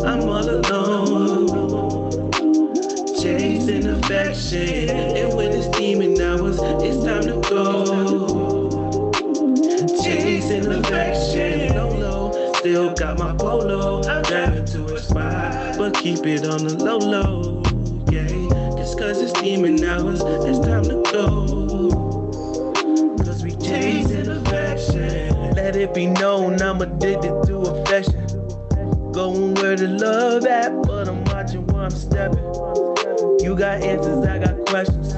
I'm all alone, chasing affection. And when it's demon hours, it's time to go. Chasing affection, low, still got my polo. I'm driving to a spot, but keep it on the low, yeah. Just cause it's demon hours, it's time to go. Cause we chasing affection. Let it be known I'm addicted to affection. Going where the love at, but I'm watching while I'm stepping. You got answers, I got questions.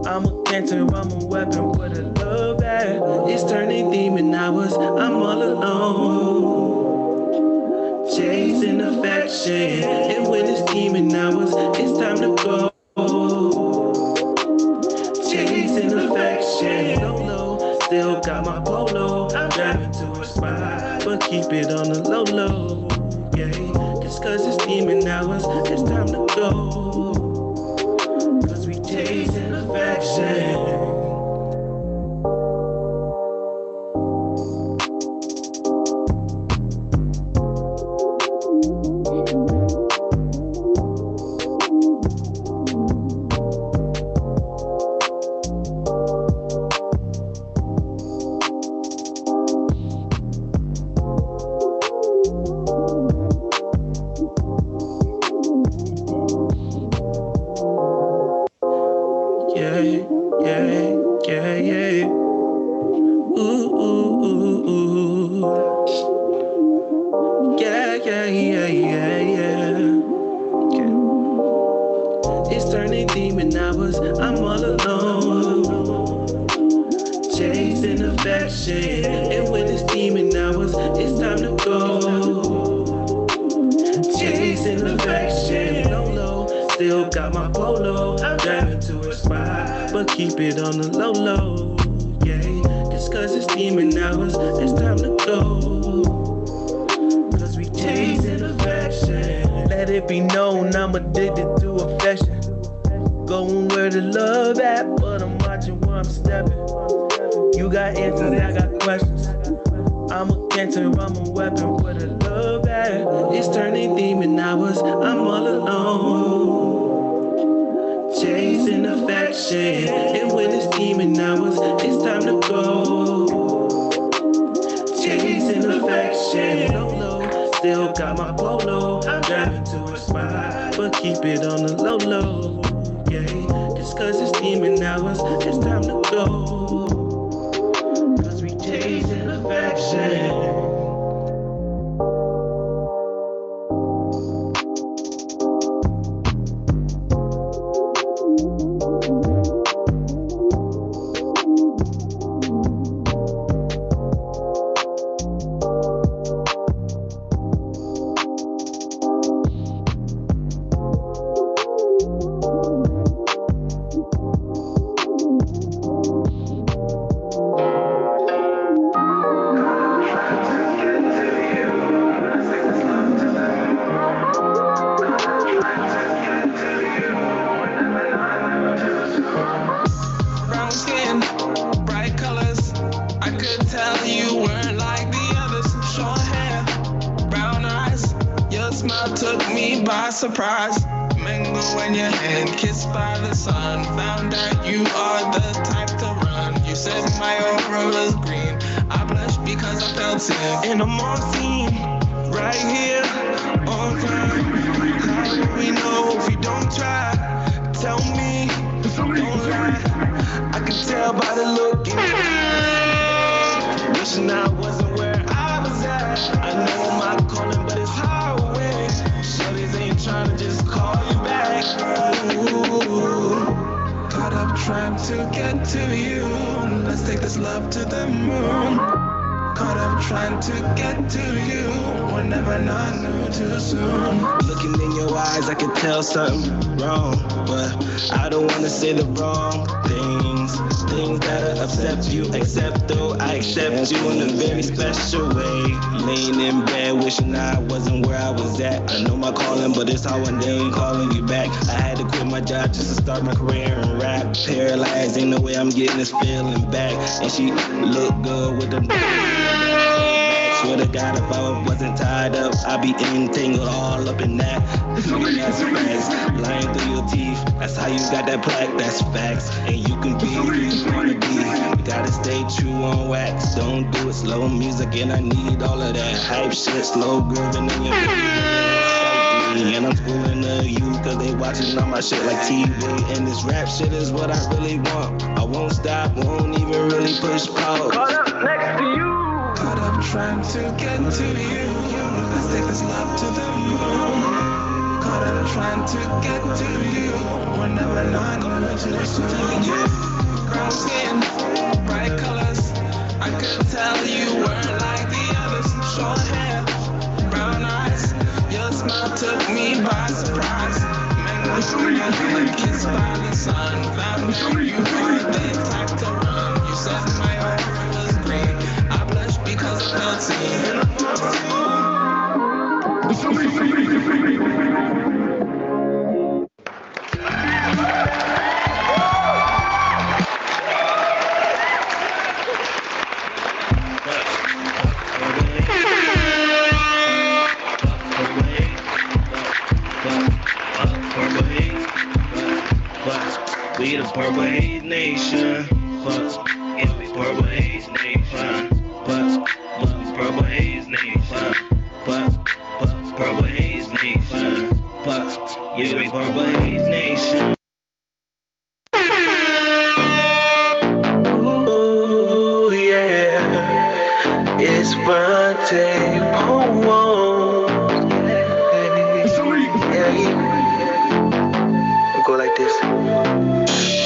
I'm a cancer, I'm a weapon. Where the love at? It's turning demon hours, I'm all alone, chasing affection. And when it's demon hours, it's time to go. Chasing affection, low, still got my polo. I'm driving to a spot, but keep it on the low, yeah. Just cause it's demon hours, it's time to go. Cause we chasing affection. It's turning demon hours, I'm all alone, chasing affection. And when it's demon hours, it's time to go. Chasing affection, low, still got my polo. I'm driving to a spot, but keep it on the low, yeah. Just cause it's demon hours, it's time to go. Cause we chasing affection. Let it be known I'm addicted to affection. Going where the love at, but I'm watching while I'm stepping. You got answers, I got questions. I'm a cancer, I'm a weapon. Where the love at? It's turning demon hours, I'm all alone, chasing affection. And when it's demon hours, it's time to go. Chasing affection, low, still got my polo. I'm driving to a spot, but keep it on the low, yeah. Just cause it's demon hours, it's time to go. Cause we chasing affection. Surprise, mingle in your hand, kissed by the sun. Found out you are the type to run. You said my aura was green. I blushed because I felt it. And I'm on scene, right here, on time. How do we know if we don't try? Tell me, don't lie. I can tell by the look in your eyes. Wishing I wasn't where I was at. I know my calling, but it's highway. Shorties ain't trying to just call you back. Ooh, caught up trying to get to you. Let's take this love to the moon. Caught up trying to get to you. Whenever not knew too soon. Looking in your eyes, I could tell something wrong, but I don't wanna say the wrong things that'll upset you. Except though I accept you in a very special way. Laying in bed, wishing I wasn't where I was at. I know my calling, but it's how one day I'm calling you back. I had to quit my job just to start my career in rap. Paralyzed, ain't no way I'm getting this feeling back. And she looked good with the swear to God, if I wasn't tied up, I'd be entangled all up in that. That's facts. Lying through your teeth, that's how you got that plaque, that's facts. And you can be who you wanna be. You gotta stay true on wax. Don't do it slow music, and I need all of that hype shit, slow grooving in your and I'm schooling the youth cause they watching all my shit like TV. And this rap shit is what I really want. I won't stop, won't even really push pause. Caught up next to you. Caught up trying to get to you. Let's take this love to the moon. Caught up trying to get to you. We're never not going to listen to you. Brown skin, bright colors. I could tell you were like the others. Short hair, brown eyes. Your smile took me by surprise. Man, kissed by the sun. Found you were the type to run. You said my aura was green. I blushed because I felt seen. We the PurpleHaze Nation. Fuck, yeah, we PurpleHaze Nation. Fuck, PurpleHaze Nation. Fuck, PurpleHaze Nation. Fuck, yeah, we PurpleHaze Nation. Ooh, yeah, it's Vontae. Go like this.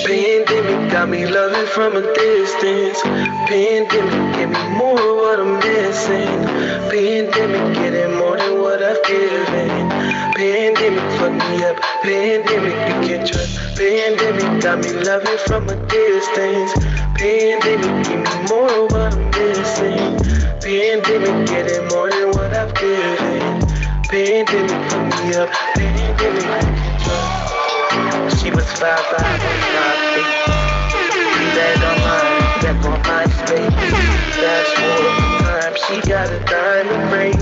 Pandemic got me loving from a distance. Pandemic gave me more of what I'm missing. Pandemic getting more than what I've given. Pandemic fucked me up. Pandemic you can't trust. Pandemic got me loving from a distance. Pandemic gave me more of what I'm missing. Pandemic getting more than what I've given. Pandemic fucked me up. Pandemic you can't trust. She was 5'5" on 5'8". We met online, back on MySpace. Fast forward time, she got a diamond ring.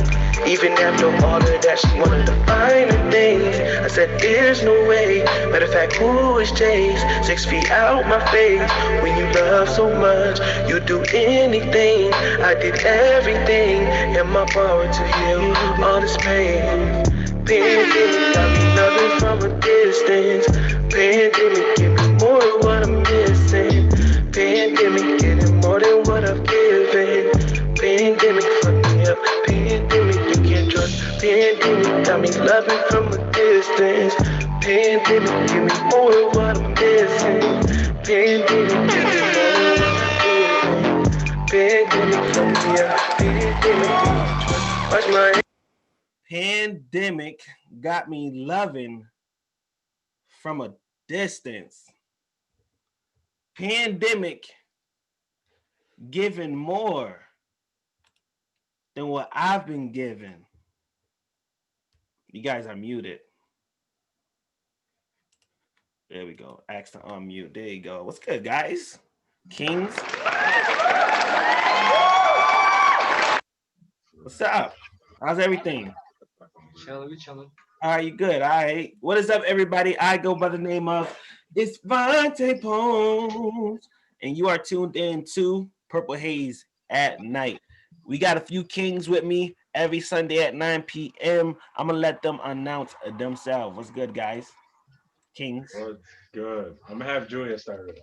Even after all of that, she wanted the finer things. I said, there's no way. Matter of fact, who is Chase? 6 feet out my face. When you love so much, you do anything. I did everything in my power to heal all this pain. Pandemic got me loving from a distance. Pandemic give me more of what I'm missing. Pandemic getting more than what I've given. Pandemic fucked me up. Pandemic you can't trust. Pandemic got me loving from a distance. Pandemic give me more of what I'm missing. Pandemic give me more than what I'm giving. Pandemic fucked me up. Pandemic you can't trust. Watch my Pandemic got me loving from a distance. Pandemic giving more than what I've been given. You guys are muted. There we go. Ask to unmute. There you go. What's good, guys? Kings. What's up? How's everything? Chilling. All right, you good? All right. What is up, everybody? I go by the name of It's Vontae Pones, and you are tuned in to PurpleHaze at night. We got a few kings with me every Sunday at 9 p.m. I'm gonna let them announce themselves. What's good, guys? Kings. What's good? I'm gonna have Julia start it.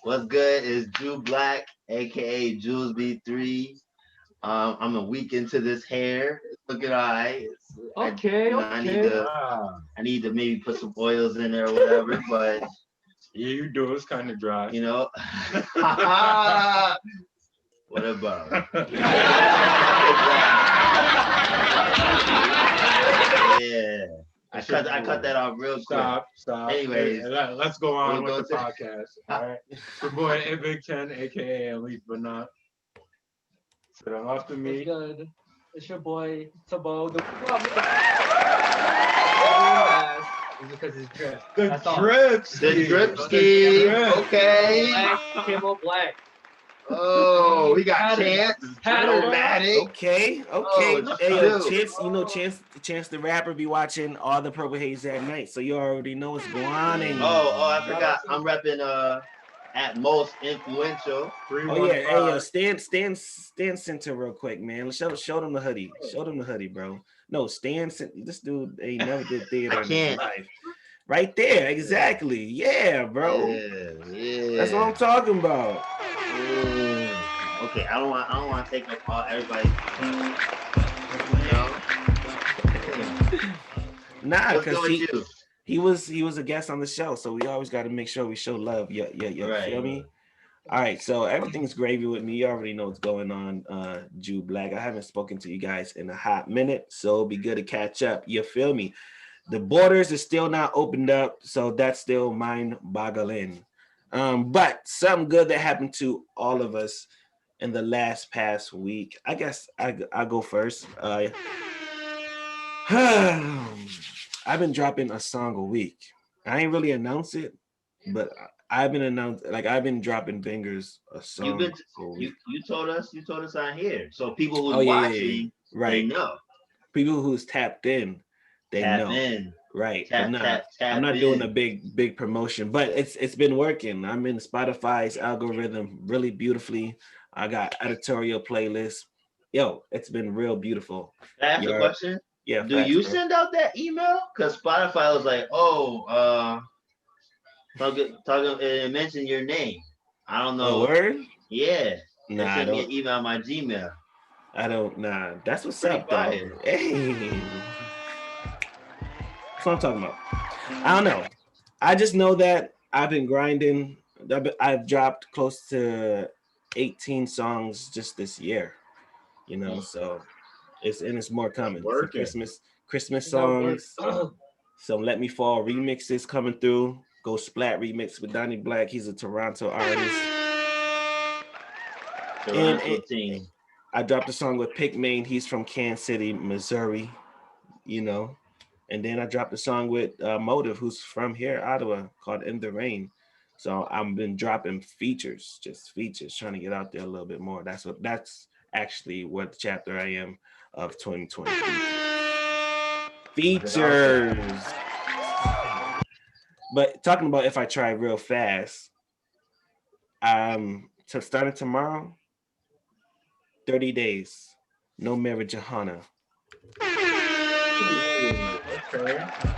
What's good is Jew Black, aka Jules B3. I'm a week into this hair. It's looking all right. Okay. I need to maybe put some oils in there or whatever, but yeah, you do. It's kind of dry. You know. What about? Yeah. I cut that off real quick. Stop. Anyways, hey, let's go on with the podcast. All right. Your boy Big Ken, aka Khalif, but not. So after me. It's good. It's your boy Tabo. The because it's drip. The drip ski. Okay. Black, camo black. Oh, we got Had it. Chance. Had it. Dramatic. Okay. Oh, Hey, yo, shoot. Chance the rapper be watching all the Purple Haze at night, so you already know what's going on. Oh, I forgot. I'm repping at most influential. Oh yeah, hey yo, stand center real quick, man. Show them the hoodie. Show them the hoodie, bro. No, this dude ain't never did theater I in his can't. life. Right there, exactly. Yeah, bro. Yeah. That's what I'm talking about. Okay, I don't want to take up all everybody's time. You know? Nah, What's good because with he was a guest on the show, so we always got to make sure we show love. Yeah, Right. Feel me? All right, so everything's gravy with me. You already know what's going on, Jew Black. I haven't spoken to you guys in a hot minute, so it'll be good to catch up. You feel me? The borders are still not opened up, so that's still mind-boggling. But something good that happened to all of us in the past week. I guess I'll go first. I've been dropping a song a week. I ain't really announced it, but I've been dropping bangers a song a week. You told us on here. So people who's Yeah, watching, right. they know. People who's tapped in, they know. In. Right. Tap I'm not in. doing a big promotion, but it's been working. I'm in Spotify's algorithm really beautifully. I got editorial playlists. Yo, it's been real beautiful. Can I ask a question? Yeah. Do you send out that email? Because Spotify was like, talking and mention your name. I don't know. Word? Yeah. Nah, send me an email on my Gmail. I don't. Nah, that's what's Pretty up, though. fire. Hey. That's what I'm talking about. I don't know. I just know that I've been grinding. I've dropped close to 18 songs just this year. You know, so it's more coming. Some Christmas songs. Some Let Me Fall remixes coming through. Go Splat remix with Donnie Black. He's a Toronto artist. Toronto team. I dropped a song with Pick Main. He's from Kansas City, Missouri. You know. And then I dropped a song with Motive, who's from here, Ottawa, called In the Rain. So I've been dropping features, trying to get out there a little bit more. That's actually what chapter I am of 2020. Features. But talking about if I try real fast, starting tomorrow, 30 days, no marriage, Johanna.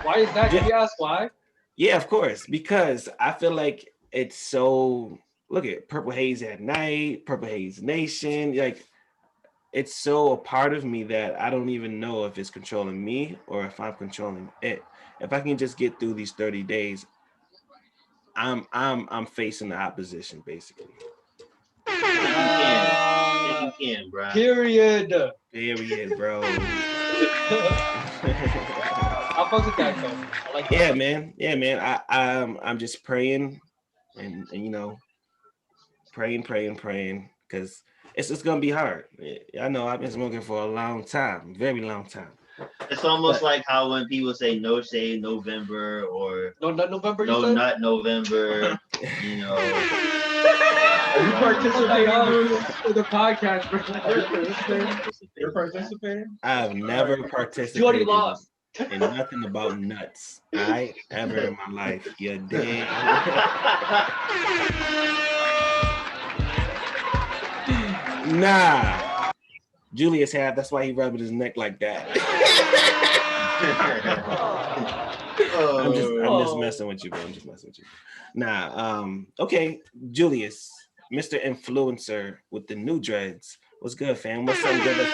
Why is that? Did you ask why? Yeah, of course, because I feel like it's so. Look at Purple Haze at night, Purple Haze Nation. Like, it's so a part of me that I don't even know if it's controlling me or if I'm controlling it. If I can just get through these 30 days, I'm facing the opposition basically. You can, bro. Period, bro. I'll fuck with that though. I like that. Yeah, man. I'm just praying and you know, praying because it's gonna be hard. I know I've been smoking for a long time, very long time. It's almost like how when people say no shade November or no nut November. No nut November. You know. Are you participating in the podcast, bro? You're participating? I've never participated. You already lost. And nothing about nuts, right? Ever in my life. You dig? Nah. Julius had, that's why he rubbed his neck like that. I'm just messing with you, bro. I'm just messing with you. Nah, okay, Julius, Mr. Influencer with the new dreads. What's good, fam? What's something good?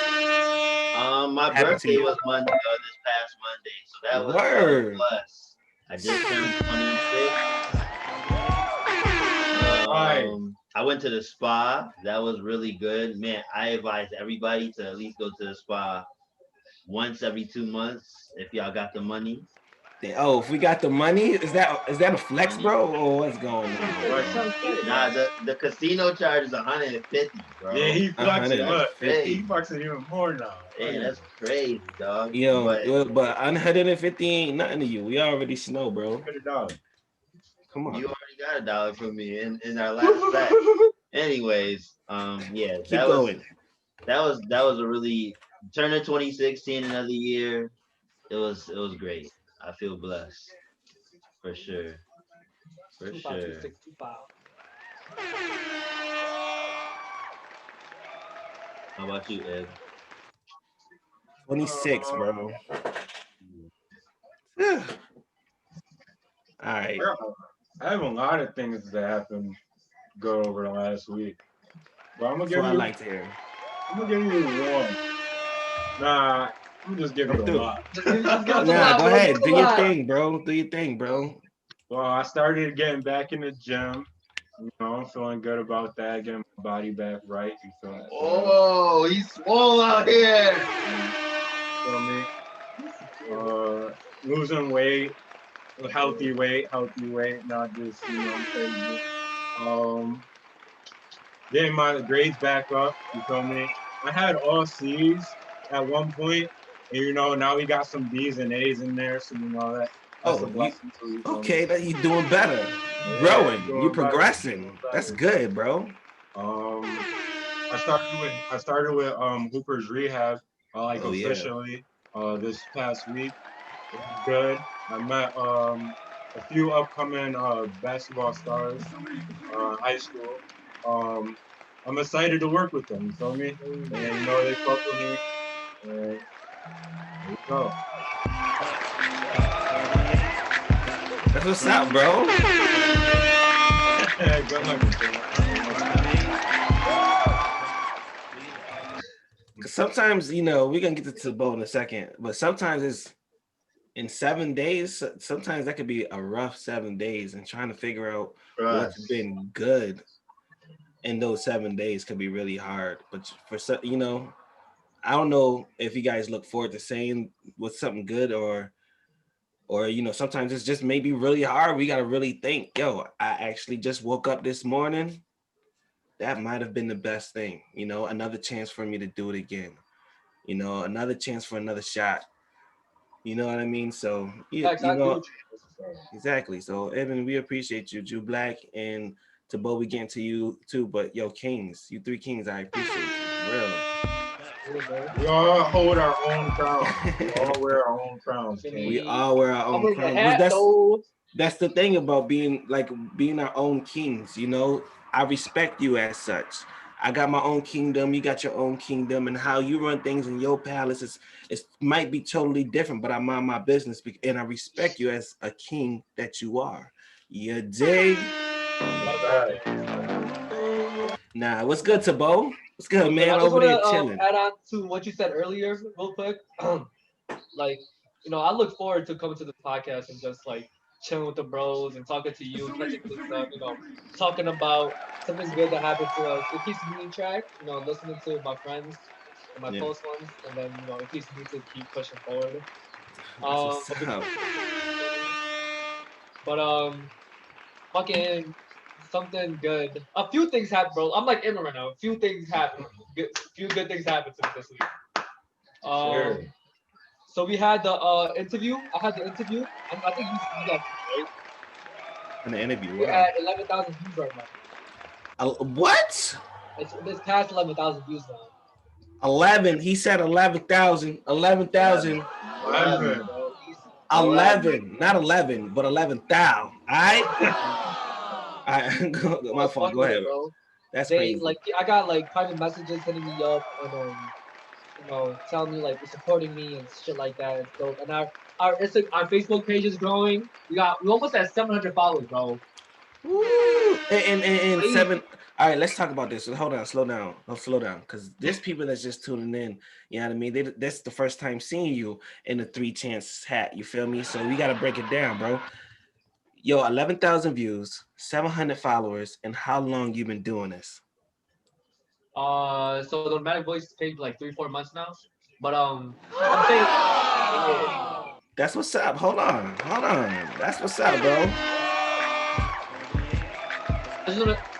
My birthday was Monday, this past Monday, so that was a plus. I just turned 26. I went to the spa. That was really good. Man, I advise everybody to at least go to the spa once every 2 months if y'all got the money. Oh, if we got the money, is that a flex, bro? Or what's going on? Nah, the casino charge is 150, bro. Yeah, he flexing. Look, he flexing even more now. Man, that's crazy, dog. Yo, but 150 ain't nothing to you. We already know, bro. $100. Come on. You already got $1 from me in our last bet. Anyways, yeah, Keep going. that was a really turning 2016 another year. It was great. I feel blessed for sure. For sure. How about you, Ed? 26, bro. All right. I have a lot of things that happened good over the last week. But I'm gonna That's give what I you like to hear. I'm gonna give you one. Nah, I'm just giving you a lot. Nah, go ahead. Do your thing, bro. Do your thing, bro. Well, I started getting back in the gym. You know, I'm feeling good about that, getting my body back right. You feel me? Oh, he's swole out here. Feel me? Losing weight, healthy weight, not just, you know, crazy. Getting my grades back up, you feel me? I had all C's at one point, and you know, now we got some B's and A's in there, so you know that's a blessing too. Okay, that you doing better, growing, you progressing. That's good, bro. I started with Hooper's Rehab, officially this past week. It was good. I met a few upcoming basketball stars, high school. I'm excited to work with them. You feel me? And you know they fuck with me. And there you go. That's what's up, bro. Good luck. Sometimes, you know, we're gonna get to Tabo in a second, but sometimes it's in 7 days. Sometimes that could be a rough 7 days, and trying to figure out what's been good in those 7 days could be really hard. But for some, you know, I don't know if you guys look forward to saying what's something good or you know, sometimes it's just maybe really hard. We got to really think, yo, I actually just woke up this morning. That might have been the best thing, you know, another chance for me to do it again, you know, another chance for another shot. You know what I mean? So, you know, exactly. So, Evan, we appreciate you, Jew Black, and Tabo, we getting to you too. But yo, Kings, you three Kings, I appreciate you. Really. We all hold our own crown. We all wear our own crowns. We all wear our own crowns. That's the thing about being our own kings, you know. I respect you as such. I got my own kingdom, you got your own kingdom, and how you run things in your palace it might be totally different, but I mind my business and I respect you as a king that you are. You dig? Nah, what's good, Tabo? What's good, man? I just want to add on to what you said earlier real quick. Like, you know, I look forward to coming to the podcast and just like chilling with the bros and talking to you, catching things up, you know, talking about something good that happened to us. It keeps me in track, you know, listening to my friends and my close ones, and then, you know, it keeps me to keep pushing forward. Fucking something good. A few things happened, bro. I'm like Emma right now. A few things happened. Few good things happened to me this week. Sure. So we had the interview. I had the interview. I think you see that, right? An interview. We're at 11,000 views right now. What? It's past 11,000 views now. 11. He said 11,000. 11,000. 11. Not 11, but 11,000. All right. All right. My fault. Go ahead, bro. That's crazy. Like, I got like private messages hitting me up and you know, telling me like supporting me and shit like that. It's dope. And our Facebook page is growing. We almost at 700 followers, bro. Woo. And 7. All right, let's talk about this. Hold on, slow down. Slow down, because there's people that's just tuning in. You know what I mean? That's the first time seeing you in the 3 Chance hat. You feel me? So we gotta break it down, bro. Yo, 11,000 views, 700 followers, and how long you been doing this? So the Automatic Voice page like 3-4 months now, but I'm saying. That's what's up. Hold on. That's what's up, bro.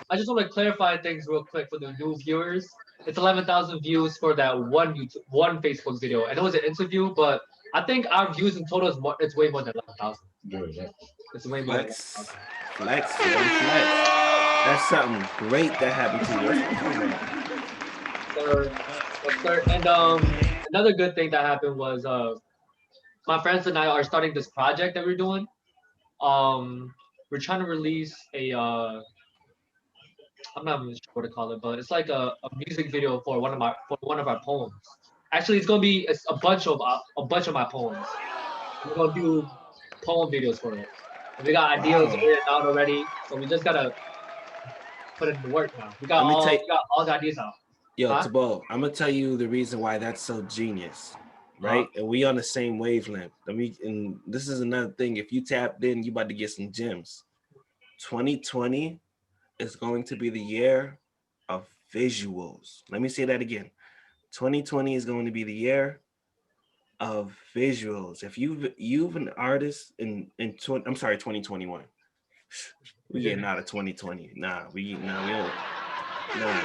I just want to clarify things real quick for the new viewers. It's 11,000 views for that one Facebook video, and it was an interview. But I think our views in total it's way more than 11,000. It's way more. Flex. That's something great that happened to you. That's what I'm talking Sir. And another good thing that happened was my friends and I are starting this project that we're doing. We're trying to release a I'm not even sure what to call it, but it's like a music video for one of our poems. Actually, it's gonna be a bunch of my poems. We're gonna do poem videos for it. And we got ideas Wow. written out already, so we just gotta put it in the work now. Let me tell you, We got all the ideas out. yo, Huh? Tabo, I'm gonna tell you the reason why that's so genius, right? And we on the same wavelength. And this is another thing. If you tapped in, you about to get some gems. 2020 is going to be the year of visuals. Let me say that again. 2020 is going to be the year of visuals. If you've an artist in 2021. We getting out of 2020. We don't. Nah.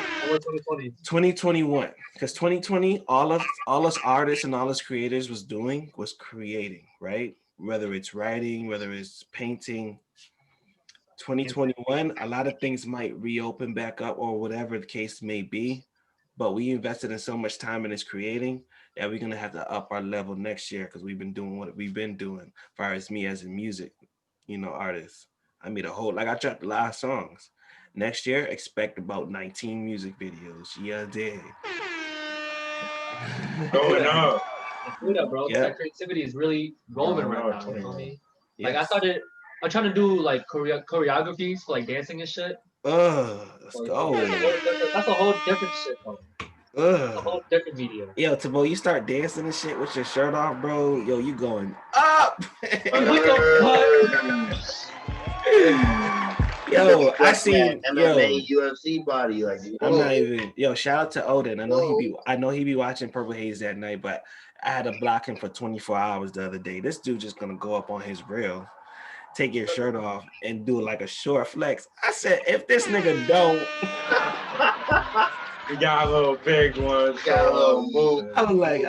2021. Because 2020, all us artists and all us creators was creating, right? Whether it's writing, whether it's painting. 2021, a lot of things might reopen back up or whatever the case may be. But we invested in so much time in this creating that we're gonna have to up our level next year because we've been doing what we've been doing. As far as me as a music, artist. I made a whole, like, I dropped a lot of songs. Next year, expect about 19 music videos. Yeah, dig. Going up. Do that, bro. That creativity is really rolling right now. You know me? Like I'm trying to do like choreographies for like dancing and shit. Let's go. That's a whole different shit, bro. A whole different medium. Yo, Tabo, you start dancing and shit with your shirt off, bro. Yo, you going up. Yo, I seen MMA UFC body like. I'm not even. Yo, shout out to Odin. I know he be watching PurpleHaze that night, but I had to block him for 24 hours the other day. This dude just gonna go up on his reel, take your shirt off, and do like a short flex. I said, if this nigga don't. We got a little big one. Got a little move. I was like,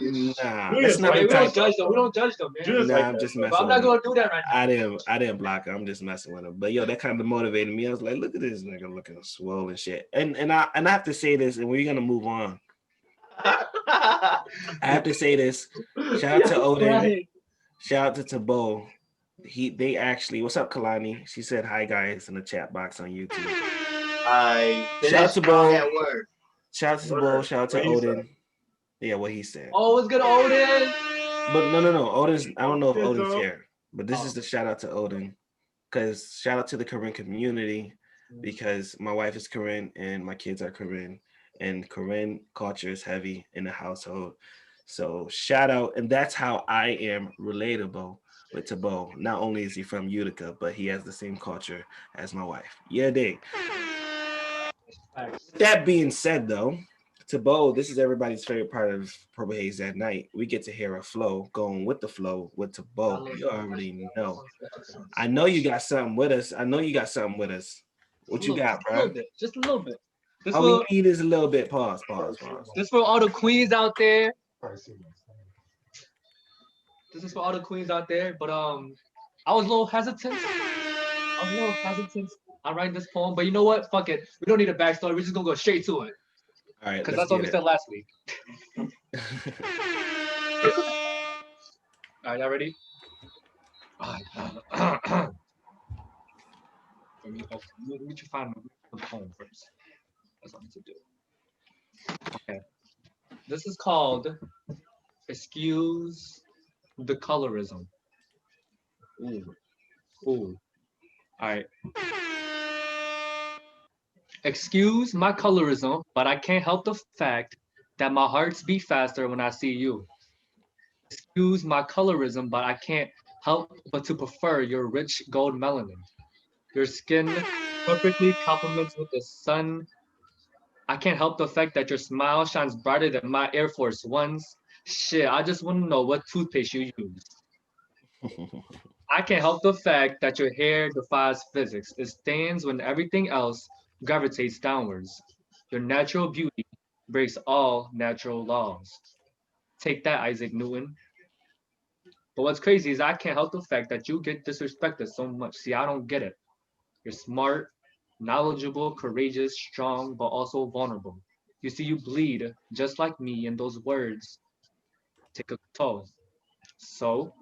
nah. That's not we don't judge them. We don't judge them, man. Nah, I'm just messing. I'm not gonna do that right now. I didn't block him. I'm just messing with him. But yo, that kind of motivated me. I was like, look at this nigga looking swole and shit. And I have to say this, and we're gonna move on. I have to say this. Shout out to Odin. Shout out to Tabo. They actually. What's up, Kalani? She said hi, guys, in the chat box on YouTube. Hi. Shout out to Bo. Shout out to Bo. Shout out to Odin. Yeah, what he said. Oh, it's good, Odin. But no. Odin's. I don't know if Odin's here, but this is the shout out to Odin, because shout out to the Korean community, because my wife is Korean and my kids are Korean, and Korean culture is heavy in the household. So shout out, and that's how I am relatable with Tabo. Not only is he from Utica, but he has the same culture as my wife. Yeah, they. That being said, though, Tabo, this is everybody's favorite part of PurpleHaze at night. We get to hear a flow going with the flow with Tabo. You already know. I know you got something with us. What you got, bro? Just a little bit. All we need is a little bit. Pause. This for all the queens out there. This is for all the queens out there. But I was a little hesitant. I'm writing this poem, but you know what? Fuck it. We don't need a backstory. We're just gonna go straight to it. All right. Because that's what we said last week. All right, y'all ready? Let me find the poem first. That's what I need to do. Okay. This is called Excuse the Colorism. Ooh. All right. Excuse my colorism, but I can't help the fact that my hearts beat faster when I see you. Excuse my colorism, but I can't help but to prefer your rich gold melanin. Your skin perfectly complements with the sun. I can't help the fact that your smile shines brighter than my Air Force Ones. Shit, I just want to know what toothpaste you use. I can't help the fact that your hair defies physics. It stands when everything else gravitates downwards. Your natural beauty breaks all natural laws. Take that, Isaac Newton. But what's crazy is I can't help the fact that you get disrespected so much. See, I don't get it. You're smart, knowledgeable, courageous, strong, but also vulnerable. You see, you bleed just like me, and those words take a toll. So,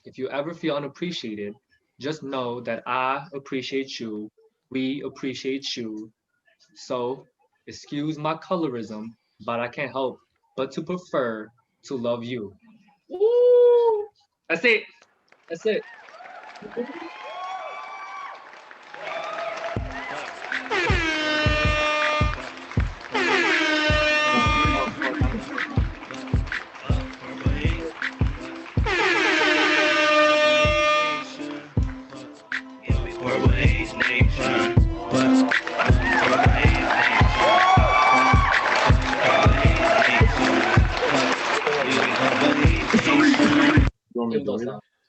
if you ever feel unappreciated, just know that I appreciate you. We appreciate you. So, excuse my colorism, but I can't help but to prefer to love you. Woo! That's it. That's it.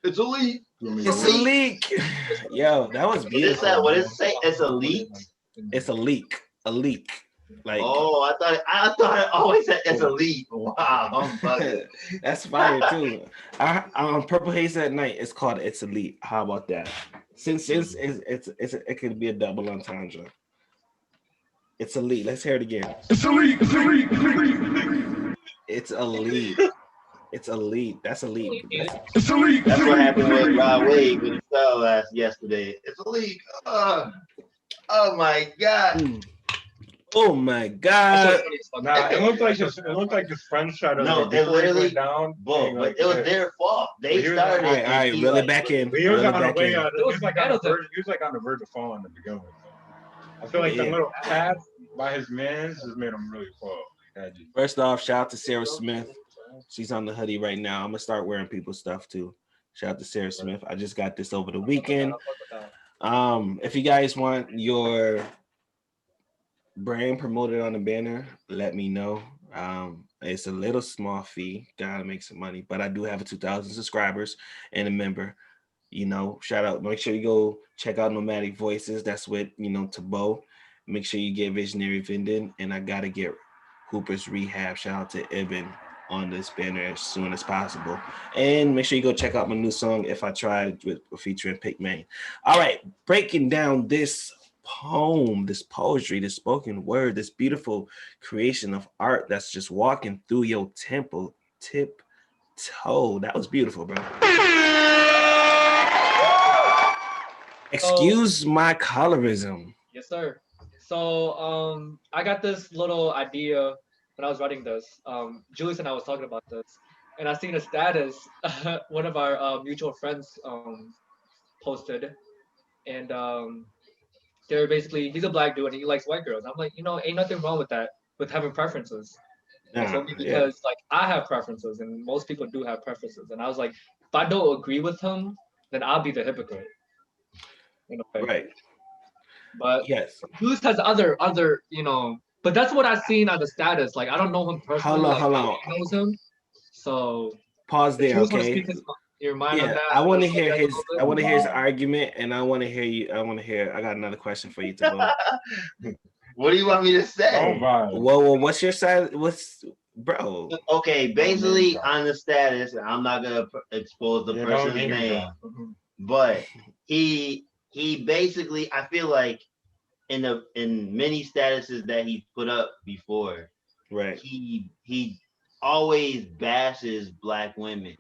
It's a leak. It's a leak. Yo, that was beautiful. What is it say? It's a leak. It's a leak. A leak. Like, oh, I thought it always said it's a leak. Wow, I'm bugging. That's fire too. On Purple Haze at night, it's called It's a Leak. How about that? Since it could be a double entendre. It's a leak. Let's hear it again. It's a leak. It's a leak. It's a leak. It's a leak. It's a leak. That's a leak. It's a leak. That's what happened with Rod Wave when he fell yesterday. It's a leak. Oh my God. Oh my God. Nah, it looked like his friends tried to. No, it literally down. But it was their fault. They started. All right, reel it back in. He was on the way. He was like on the verge of falling to begin with. I feel like the little tap by his mans just made him really fall. First off, shout out to Sarah Smith. She's on the hoodie right now. I'm gonna start wearing people's stuff too. Shout out to Sarah Smith. I just got this over the weekend. If you guys want your brand promoted on the banner, let me know. It's a little small fee. Gotta make some money, but I do have 2,000 subscribers and a member. You know, shout out. Make sure you go check out Nomadic Voices. That's with Tabo. Make sure you get Visionary Vinden, and I gotta get Hooper's Rehab. Shout out to Ibn on this banner as soon as possible. And make sure you go check out my new song, If I Tried, with featuring Pigman. All right, breaking down this poem, this poetry, this spoken word, this beautiful creation of art that's just walking through your temple, tip toe. That was beautiful, bro. Excuse my colorism. Yes, sir. So I got this little idea when I was writing this. Julius and I was talking about this, and I seen a status one of our mutual friends posted, and they're basically, he's a black dude and he likes white girls. I'm like, ain't nothing wrong with that, with having preferences. Because like I have preferences and most people do have preferences, and I was like, if I don't agree with him, then I'll be the hypocrite. Right. But yes, Julius has other but that's what I've seen on the status. Like I don't know him personally. Hold on. He knows him. So pause there, okay? Your mind on that. I want to hear his. I want to hear his argument, and I want to hear you. I got another question for you, Tabo. What do you want me to say? Well, what's your side? Bro? Okay, basically on the status, I'm not gonna expose the person's name, but he basically, I feel like in many statuses that he put up before, right? He always bashes black women.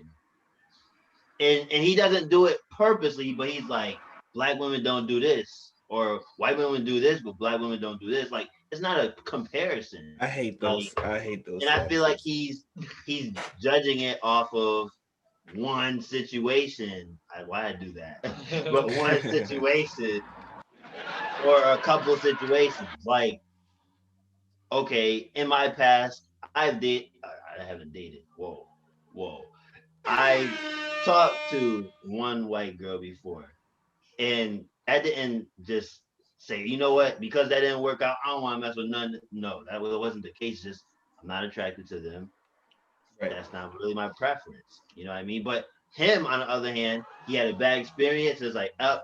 And he doesn't do it purposely, but he's like, black women don't do this, or white women do this, but black women don't do this. Like, it's not a comparison. I hate those. I hate those. And I feel like he's judging it off of one situation. Why I do that? But one situation or a couple situations. Like, okay, in my past, I haven't dated. Whoa. I talked to one white girl before, and at the end just say, you know what, because that didn't work out, I don't want to mess with none. No, that wasn't the case. Just I'm not attracted to them. Right. That's not really my preference. You know what I mean? But him, on the other hand, he had a bad experience. It's like, F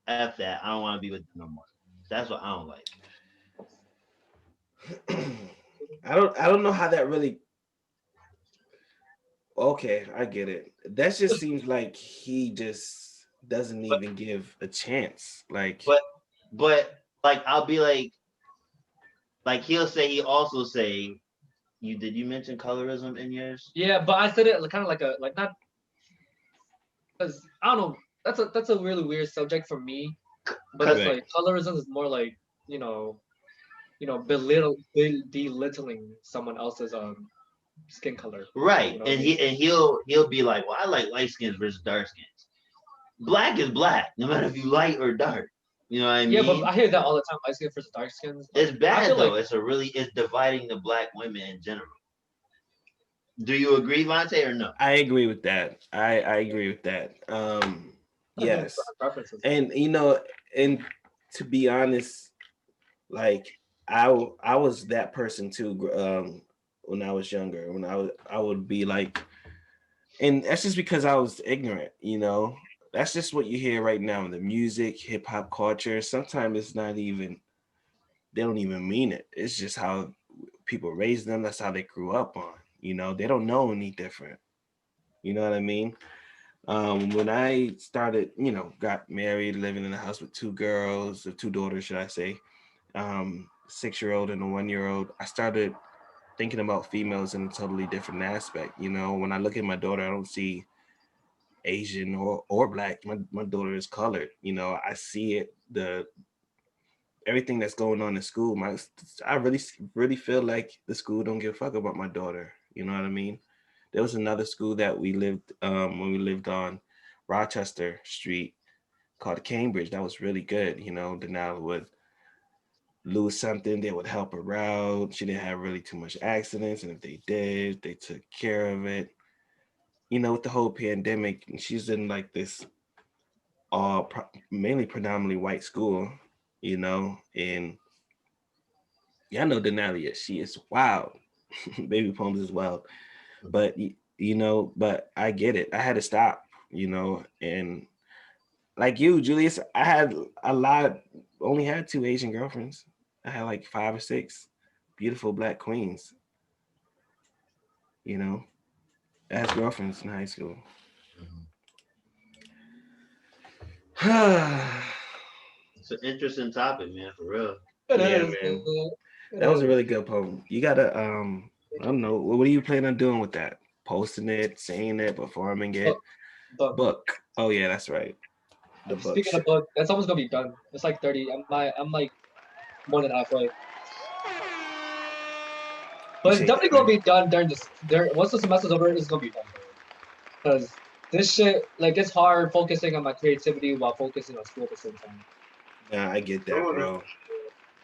that. I don't want to be with them no more. That's what I don't like. I don't know how that really. Okay, I get it. That just seems like he just doesn't even give a chance. Like, but like I'll be like he also say, you mention colorism in yours? Yeah, but I said it kind of like not because I don't know. That's a really weird subject for me. But it's Correct. like colorism is more like you know belittling someone else's skin color. Right. You know what I And mean? he'll be like, well, I like light skins versus dark skins. Black is black, no matter if you light or dark. You know what I Yeah, but mean? I hear that all the time. Light skin versus dark skins. It's Like I bad feel like though. It's dividing the black women in general. Do you agree, Vontae, or no? I agree with that. I agree with that. Yes. preferences. And and to be honest, like I was that person too when I was younger. When I would be like, and that's just because I was ignorant. That's just what you hear right now in the music, hip hop culture. Sometimes it's not even, they don't even mean it. It's just how people raised them. That's how they grew up on. They don't know any different. You know what I mean? When I started, got married, living in a house with two girls, or two daughters, should I say, 6-year-old and a 1-year-old, I started thinking about females in a totally different aspect. When I look at my daughter, I don't see Asian or black. My daughter is colored. I see it, the everything that's going on in school. I really feel like the school don't give a fuck about my daughter. You know what I mean? There was another school that we lived when we lived on Rochester Street called Cambridge. That was really good. Denali would lose something, they would help her out. She didn't have really too much accidents, and if they did, they took care of it. With the whole pandemic, she's in like this mainly predominantly white school, and yeah, I know Denalia, she is wild. Baby Poems is wild. But but I get it. I had to stop, and like you, Julius, I had only had 2 Asian girlfriends. I had like 5 or 6 beautiful black queens, you know, as girlfriends in high school. It's an interesting topic, man, for real. It Yeah, is. man. It That was a is. really good poem. You gotta I don't know, what are you planning on doing with that? Posting it, saying it, performing it? Book. Book. Oh yeah, that's right. The book. Speaking of book, that's almost gonna be done. It's like 30. I'm like more than halfway. But it's Appreciate definitely that, gonna man. be done during this. Once the semester's over, it's gonna be done. Because this shit, like, it's hard focusing on my creativity while focusing on school at the same time. Yeah, I get that, Doing it. bro.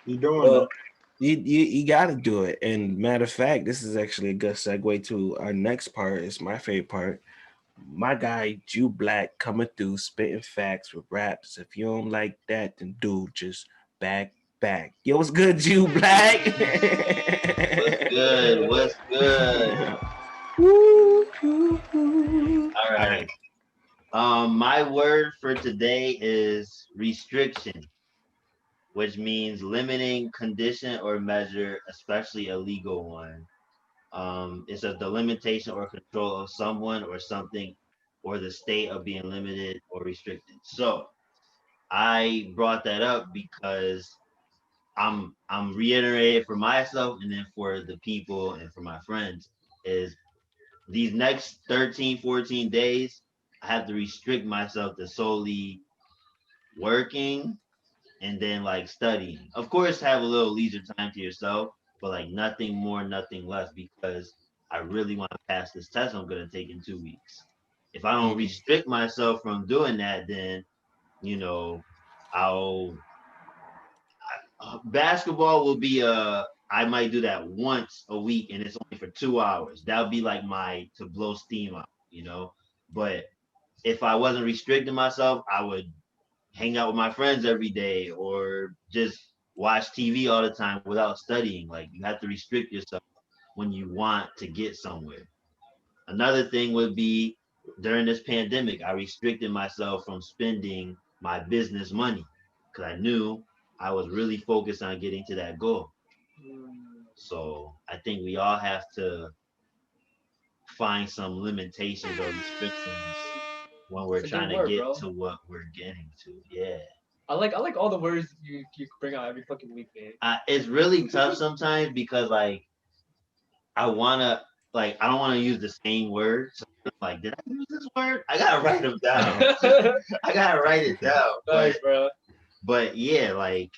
You doing Well, it. you got to do it. And matter of fact, this is actually a good segue to our next part. It's my favorite part. My guy, Jew Black, coming through, spitting facts with raps. If you don't like that, then dude, just back. Yo, what's good, Jew Black? What's good? What's good? Woo, All All right. right. My word for today is restriction, which means limiting condition or measure, especially a legal one. It's the limitation or control of someone or something or the state of being limited or restricted. So I brought that up because I'm reiterating for myself and then for the people and for my friends is these next 13, 14 days, I have to restrict myself to solely working and then like studying. Of course, have a little leisure time to yourself, but like nothing more, nothing less, because I really want to pass this test I'm going to take in 2 weeks. If I don't Mhm. restrict myself from doing that, then, you know, I'll, basketball will be I might do that once a week and it's only for 2 hours. That would be like my to blow steam out. But if I wasn't restricting myself, I would hang out with my friends every day or just watch TV all the time without studying. Like you have to restrict yourself when you want to get somewhere. Another thing would be during this pandemic, I restricted myself from spending my business money because I knew I was really focused on getting to that goal. So I think we all have to find some limitations or restrictions when we're It's a good trying to word, get bro. to what we're getting to. Yeah. I like all the words you bring out every fucking week, man. It's really tough sometimes because like I wanna I don't want to use the same word. So, like, did I use this word? I gotta write them down. I gotta write it down. Nice, bro. But yeah, like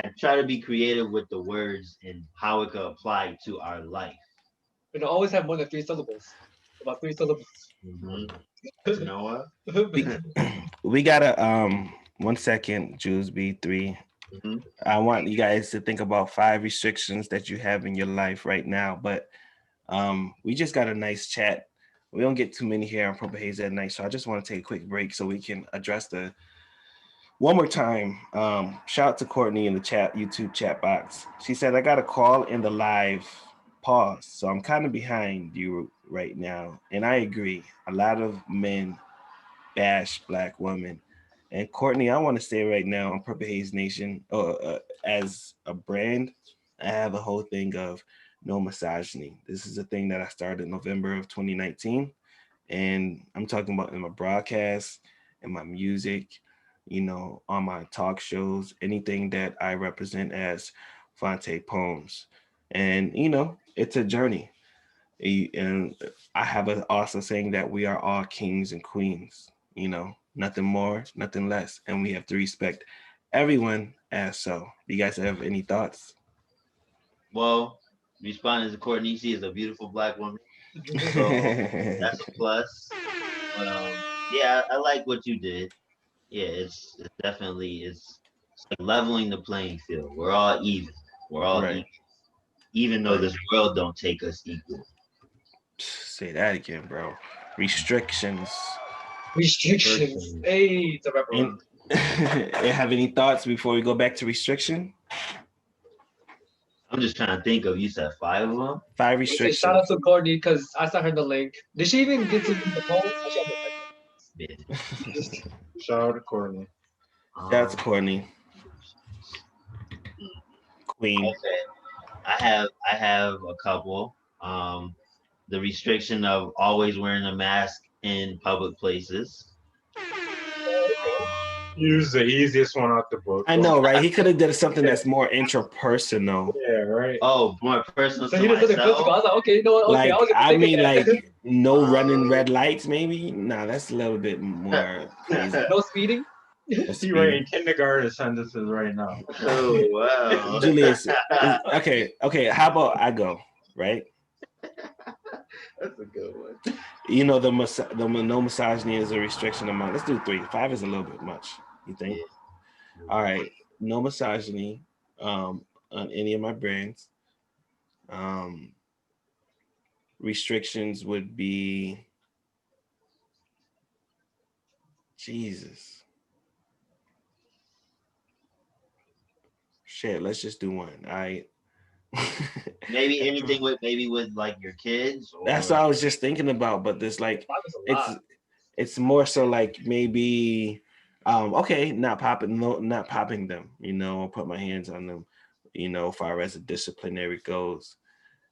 I try to be creative with the words and how it could apply to our life. And always have more than 3 syllables. About 3 syllables. Mm-hmm. You know what? We gotta 1 second, Jules B3. Mm-hmm. I want you guys to think about 5 restrictions that you have in your life right now. But we just got a nice chat. We don't get too many here on PurpleHaze at night, so I just want to take a quick break so we can address the one more time. Shout out to Courtney in the chat, YouTube chat box. She said, I got a call in the live pause, so I'm kind of behind you right now. And I agree. A lot of men bash Black women. And Courtney, I want to say right now on PurpleHaze Nation, as a brand, I have a whole thing of no misogyny. This is a thing that I started in November of 2019. And I'm talking about in my broadcast, in my music, you know, on my talk shows, anything that I represent as Fonte Poems. And, you know, it's a journey. And I have an awesome saying that we are all kings and queens, you know, nothing more, nothing less. And we have to respect everyone as so. Do you guys have any thoughts? Well, responding to Courtney, she is a beautiful Black woman. So that's a plus. Yeah, I like what you did. Yeah, it's definitely it's like leveling the playing field. We're all even. We're all right. even though this world don't take us equal. Say that again, bro. Restrictions. Restrictions. Hey, it's a rapper. And have any thoughts before we go back to restriction? I'm just trying to think of, you said 5 of them? 5 restrictions. Shout out to Courtney because I sent her the link. Did she even get to the poll? Shout out to Courtney. Shout out to Courtney. Queen. Okay. I have a couple. The restriction of always wearing a mask in public places. Use the easiest one out the book. I know, right? He could have done something that's more interpersonal. Yeah, right. Oh, more personal. So he did something physical. I was like, okay, you know what? Okay, like no running red lights, maybe. Nah, that's a little bit more crazy. No speeding. He's writing kindergarten sentences right now. Oh wow, Julius. Okay. How about I go right? That's a good one. You know the no misogyny is a restriction amount. Let's do 3. 5 is a little bit much. You think? Yeah. All right. No misogyny on any of my brands. Restrictions would be Jesus. Shit, let's just do one. Maybe anything with like your kids. Or... That's what I was just thinking about, but there's like it's more so like maybe not popping them, you know, put my hands on them, you know, far as the disciplinary goes.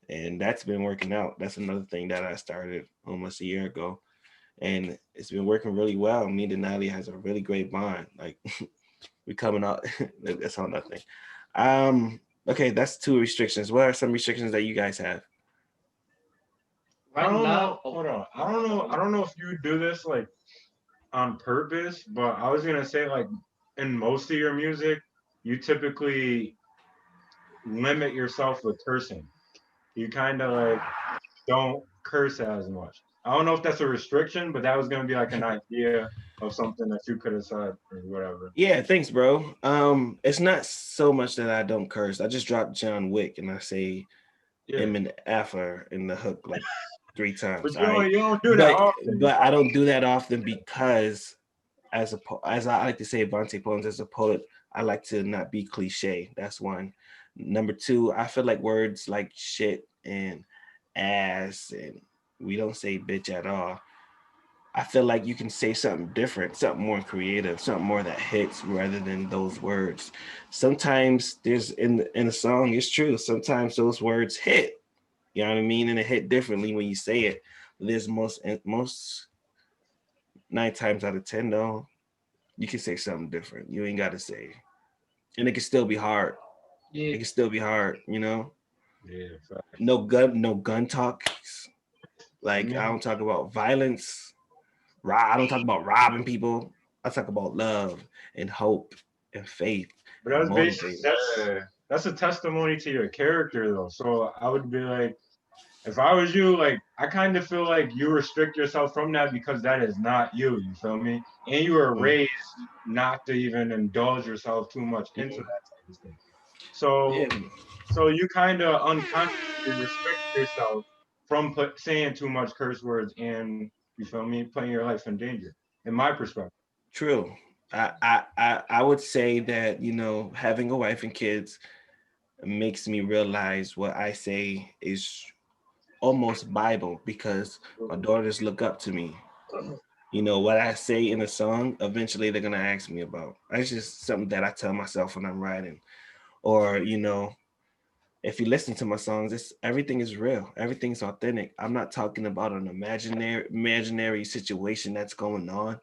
And that's been working out. That's another thing that I started almost a year ago. And it's been working really well. Me and Denali has a really great bond. Like we coming out. That's all nothing. Okay, that's 2 restrictions. What are some restrictions that you guys have? I don't know. Hold on. I don't know if you do this like on purpose, but I was gonna say like in most of your music, you typically limit yourself with cursing. You kind of like don't curse as much. I don't know if that's a restriction, but that was gonna be like an idea of something that you could have said or whatever. Yeah, thanks, bro. It's not so much that I don't curse. I just dropped John Wick and I say him and Affer in the hook like 3 times. But you don't do that often. But I don't do that often because as I like to say, Vontae Poems, as a poet, I like to not be cliche. That's one. Number 2, I feel like words like shit and ass, and we don't say bitch at all. I feel like you can say something different, something more creative, something more that hits rather than those words. Sometimes there's in a song, it's true. Sometimes those words hit, you know what I mean? And it hit differently when you say it. But there's most 9 times out of 10 though, you can say something different. You ain't got to say, and it can still be hard. Yeah. It can still be hard, you know. Yeah, fact. No gun talks. I Like I mean, don't talk about violence. I don't talk about robbing people. I talk about love and hope and faith but and that's basic. motivation. That's a testimony to your character, though. So I would be like, if I was you, like, I kind of feel like you restrict yourself from that because that is not you. You feel me? And you were Mm. raised not to even indulge yourself too much into Mhm. that type of thing. So, Yeah, so you kind of unconsciously restrict yourself from saying too much curse words and you feel me, putting your life in danger. In my perspective. true. I would say that, you know, having a wife and kids makes me realize what I say is almost Bible because my daughters look up to me. You know, what I say in a song, eventually they're gonna ask me about. It's just something that I tell myself when I'm writing. Or, you know, if you listen to my songs, it's everything is real. Everything's authentic. I'm not talking about an imaginary situation that's going on,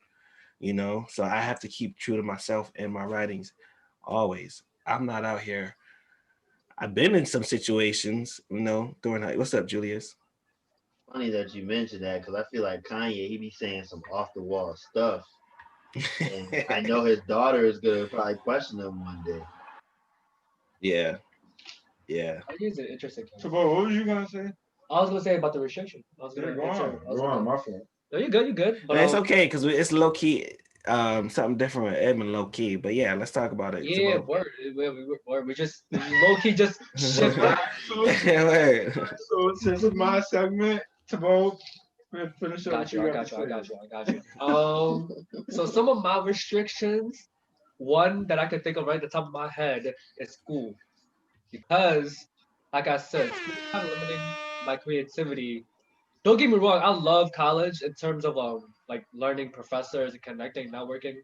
you know. So I have to keep true to myself in my writings always. I'm not out here. I've been in some situations, you know, during high. What's up, Julius? Funny that you mentioned that because I feel like Kanye, he be saying some off the wall stuff, and I know his daughter is gonna probably question him one day. Yeah, yeah. That is an interesting So, case. bro, what was you gonna say? I was gonna say about the restriction. I was Yeah, gonna go answer. on. I was Go on, gonna. my fault. No, you're good. You're good. But It's okay because it's low key, something different with Edmund low key. But yeah, let's talk about it, yeah, Tabo. word. We just low key just All shifted. right, so, Word. so since it's my segment, Tabo, finish up what Got you. you I got to got you. I say. got you. I got you. So some of my restrictions, one that I can think of right at the top of my head is school, because, like I said, school is kind of limiting my creativity. Don't get me wrong. I love college in terms of like learning professors and connecting, networking.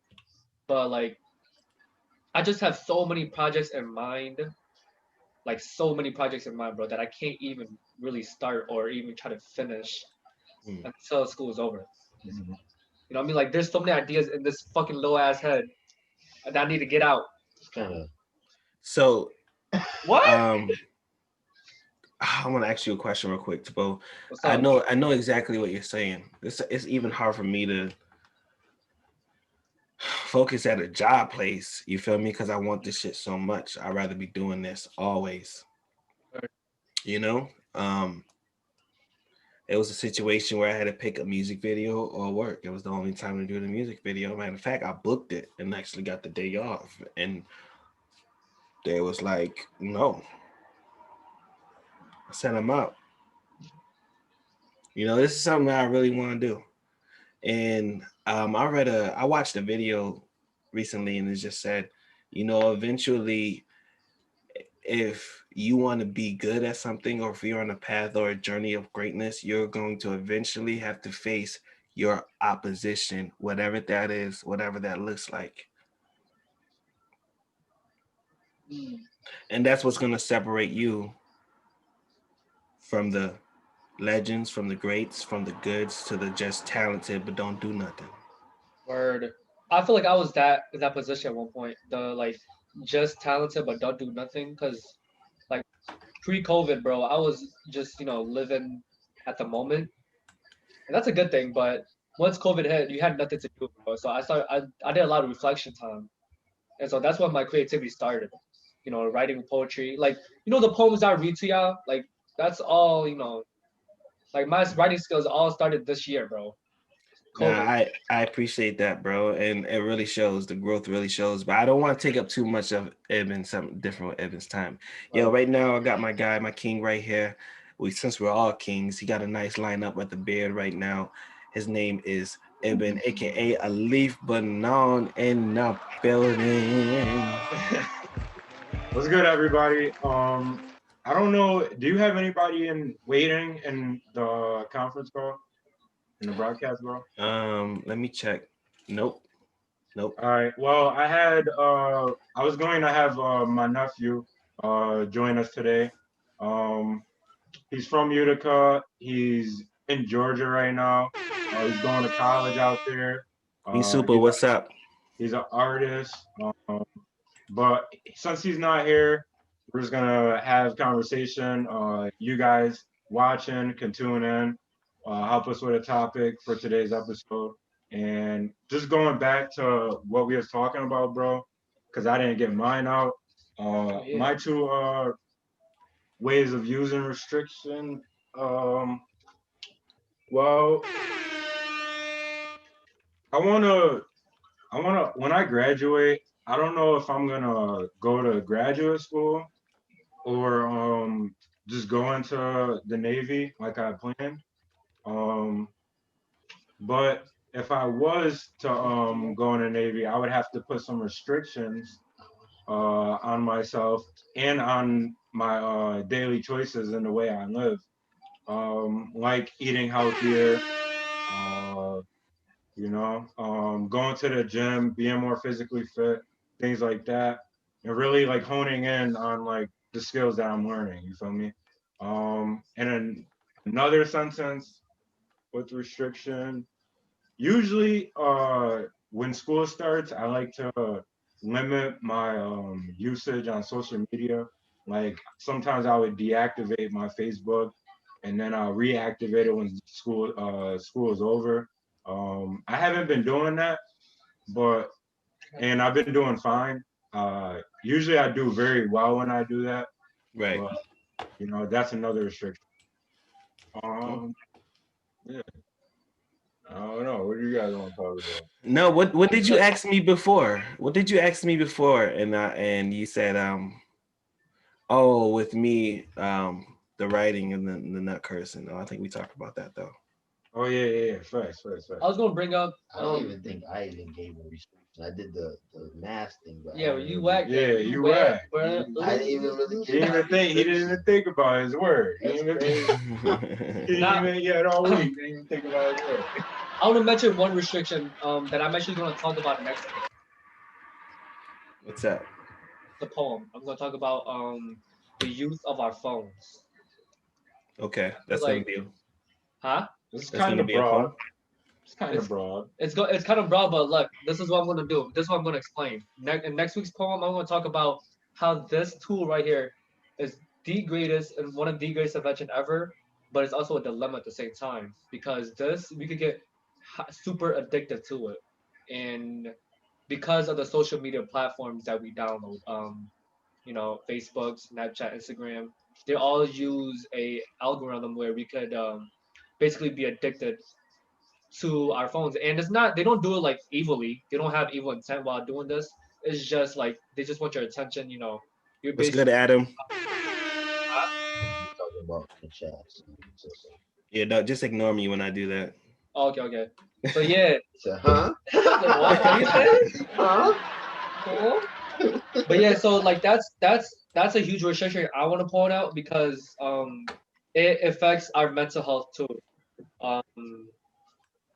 But like, I just have so many projects in mind, like so many projects in mind, bro, that I can't even really start or even try to finish Mm. until school is over. Mhm. You know what I mean? Like, there's so many ideas in this fucking low ass head that I need to get out. It's kind of So, What? um, I want to ask you a question real quick, Tabo. What's I up? know, I know exactly what you're saying. It's even hard for me to focus at a job place. You feel me? Because I want this shit so much. I'd rather be doing this always. You know, it was a situation where I had to pick a music video or work. It was the only time to do the music video. Matter of fact, I booked it and actually got the day off. And they was like, no, I sent them out. You know, this is something that I really want to do. And I watched a video recently and it just said, you know, eventually if you want to be good at something or if you're on a path or a journey of greatness, you're going to eventually have to face your opposition, whatever that is, whatever that looks like. And that's what's going to separate you from the legends, from the greats, from the goods to the just talented but don't do nothing. Word. I feel like I was that in that position at one point. The like just talented but don't do nothing. Cause like pre-COVID, bro, I was just living at the moment, and that's a good thing. But once COVID hit, you had nothing to do, bro. So I did a lot of reflection time, and so that's when my creativity started. Writing poetry, like the poems I read to y'all, like that's all. Like my writing skills all started this year, bro. Nah, COVID. I appreciate that, bro, and it really shows. The growth really shows. But I don't want to take up too much of Evan, something different with Evan's time. Yo, right now I got my guy, my king, right here. Since we're all kings, he got a nice lineup at the beard right now. His name is Eben, aka Alif Banan in the building. What's good, everybody? I don't know. Do you have anybody in waiting in the conference call, in the broadcast, bro? Let me check. Nope. All right. Well, I was going to have my nephew join us today. Um, he's from Utica. He's in Georgia right now. He's going to college out there. Me super, He's what's up? He's an artist. But since he's not here, we're just gonna have conversation. You guys watching can tune in, help us with a topic for today's episode. And just going back to what we was talking about, bro, because I didn't get mine out. My two ways of using restriction. Well, I wanna when I graduate, I don't know if I'm gonna go to graduate school or just go into the Navy like I planned. Um, but if I was to go in the Navy, I would have to put some restrictions on myself and on my daily choices in the way I live, like eating healthier, uh, going to the gym, being more physically fit, things like that, and really like honing in on like the skills that I'm learning. You feel me? And then another sentence with restriction. Usually, when school starts, I like to limit my usage on social media. Like sometimes I would deactivate my Facebook, and then I'll reactivate it when school is over. I haven't been doing that, but and I've been doing fine. Usually I do very well when I do that, Right. but that's another restriction. Yeah, I don't know. What do you guys want to talk about? No, what did you ask me before? What did you ask me before? And you said with me the writing and the nut cursing. Oh, I think we talked about that though. Oh yeah. Facts. I was gonna bring up. I don't even think I even gave a restriction. I did the math thing, but Yeah, you whacked. Yeah, you whacked. I didn't even really. He didn't even think about his word. He didn't even get all week. He didn't even think about his word. I want to mention one restriction that I'm actually going to talk about next week. What's that? The poem. I'm going to talk about the use of our phones. Okay, that's gonna be. Huh? It's kind of broad. It's kind of broad. It's kind of broad, but look, this is what I'm going to do. This is what I'm going to explain. In next week's poem, I'm going to talk about how this tool right here is the greatest and one of the greatest invention ever, but it's also a dilemma at the same time because we could get super addicted to it, and because of the social media platforms that we download, Facebook, Snapchat, Instagram, they all use a algorithm where we could basically be addicted to our phones, and they don't do it like evilly. They don't have evil intent while doing this. It's just like they just want your attention. You're What's good, Adam? Talking about the chat. Yeah, no, just ignore me when I do that. Oh, okay. So yeah. Huh? What can you say? Huh? Cool. But yeah, so like that's a huge restriction I want to point out because it affects our mental health too.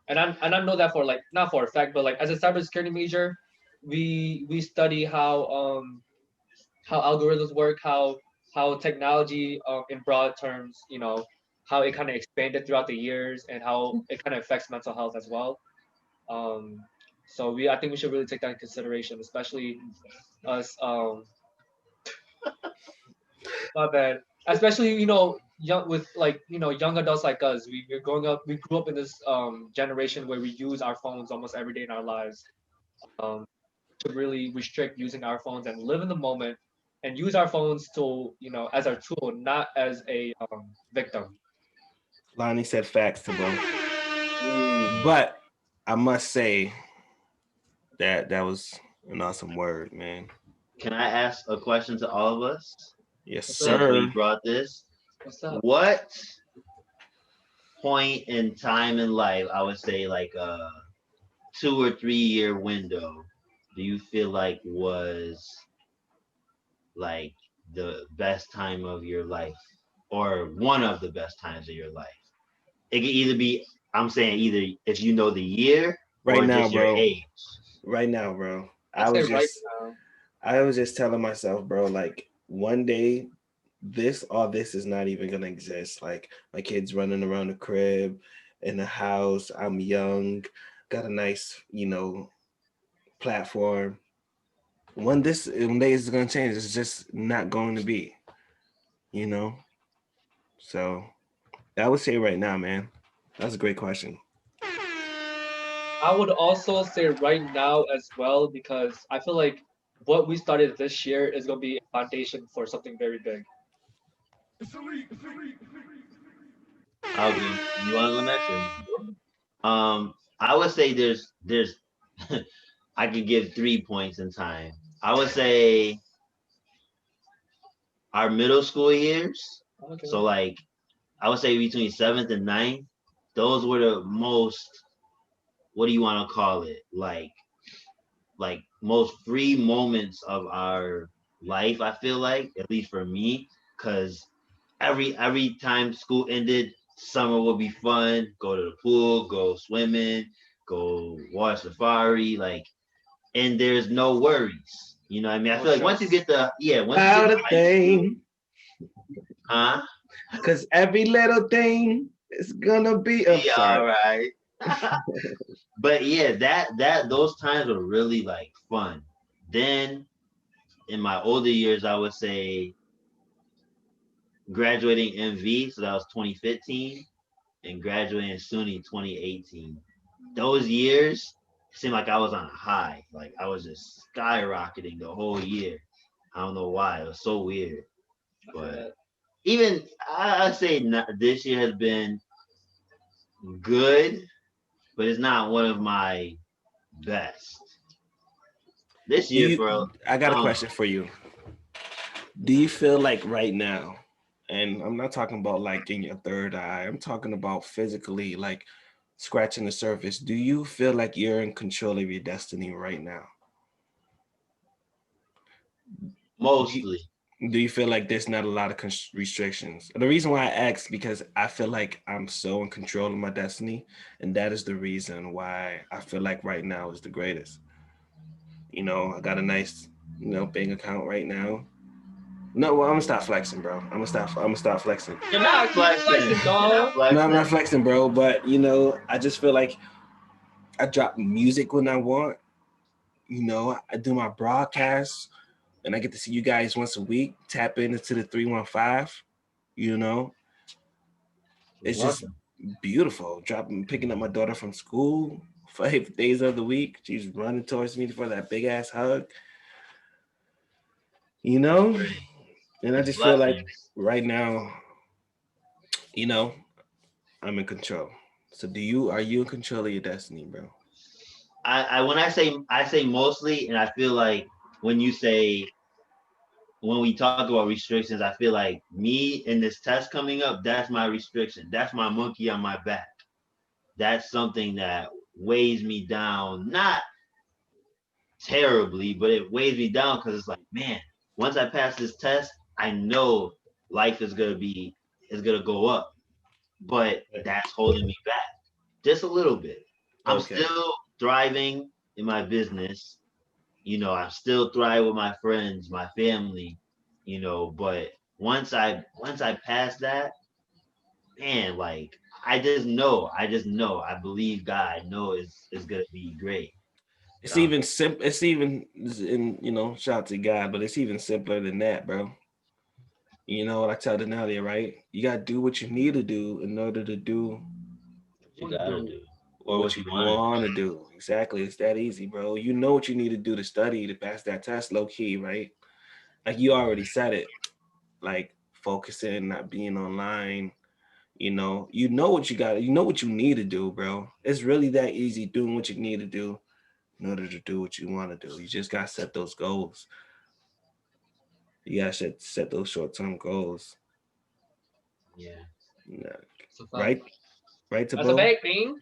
And I know that for like not for a fact, but like as a cybersecurity major, we study how algorithms work, how technology in broad terms, how it kind of expanded throughout the years and how it kind of affects mental health as well. So I think we should really take that in consideration, especially us. My bad. Especially young with young adults like us. We grew up in this generation where we use our phones almost every day in our lives. To really restrict using our phones and live in the moment and use our phones to as our tool, not as a victim. Lonnie said facts to both. But I must say that was an awesome word, man. Can I ask a question to all of us? Yes, Since sir. we brought this. What's up? What point in time in life, I would say like a 2 or 3 year window, do you feel like was like the best time of your life or one of the best times of your life? It could either be, I'm saying either if you know the year right or now, just bro. your age. Right now, bro. I was just telling myself, bro, like one day all this is not even gonna exist. Like my kids running around the crib, in the house, I'm young, got a nice, platform. One day is going to change. It's just not going to be, you know? So I would say right now, man, that's a great question. I would also say right now as well because I feel like what we started this year is gonna be a foundation for something very big. I'll go. You want to go next? I would say there's I could give 3 points in time. I would say our middle school years. Okay. So like I would say between seventh and ninth, those were the most, what do you want to call it? Like most free moments of our life, I feel like, at least for me, because every time school ended, summer would be fun. Go to the pool, go swimming, go watch safari, like, and there's no worries. You know what I mean? I feel like once you get once you get About to a high school, thing, huh? because every little thing is gonna be. I'm Yeah, sorry. all right. But yeah, that those times were really like fun. Then in my older years, I would say graduating MV, so that was 2015, and graduating SUNY 2018. Those years seemed like I was on a high. Like I was just skyrocketing the whole year. I don't know why. It was so weird. But even I say this year has been good, but it's not one of my best. This year, bro. I got a question for you. Do you feel like right now, and I'm not talking about like in your third eye, I'm talking about physically, like scratching the surface. Do you feel like you're in control of your destiny right now? Mostly. Do you feel like there's not a lot of restrictions? And the reason why I ask, because I feel like I'm so in control of my destiny, and that is the reason why I feel like right now is the greatest. You know, I got a nice, bank account right now. No, well, I'm gonna stop flexing, bro. I'm gonna stop flexing. You're not flexing, dog. No, I'm not flexing, bro. But I just feel like I drop music when I want. I do my broadcasts, and I get to see you guys once a week. Tap into the 315. It's just beautiful. Picking up my daughter from school 5 days of the week. She's running towards me for that big ass hug. And I just feel like right now, I'm in control. So are you in control of your destiny, bro? When I say mostly, and I feel like when we talk about restrictions, I feel like me in this test coming up, that's my restriction. That's my monkey on my back. That's something that weighs me down, not terribly, but it weighs me down because it's like, man, once I pass this test, I know life is gonna go up. But that's holding me back just a little bit. I'm still thriving in my business. I still thrive with my friends, my family, but once I pass that, man, like I just know, I believe God, I know it's gonna be great. It's even simple. It's even shout out to God, but it's even simpler than that, bro. You know what I told Denalia, right? You gotta do what you need to do in order to do what you gotta do. Or what you want to do. Exactly. It's that easy, bro. You know what you need to do to study to pass that test, low key, right? Like you already said it. Like focusing, not being online. You know what you got. You know what you need to do, bro. It's really that easy doing what you need to do in order to do what you want to do. You just gotta set those goals. You gotta set those short-term goals. Yeah. Right? Right, Tabo? That's a big thing.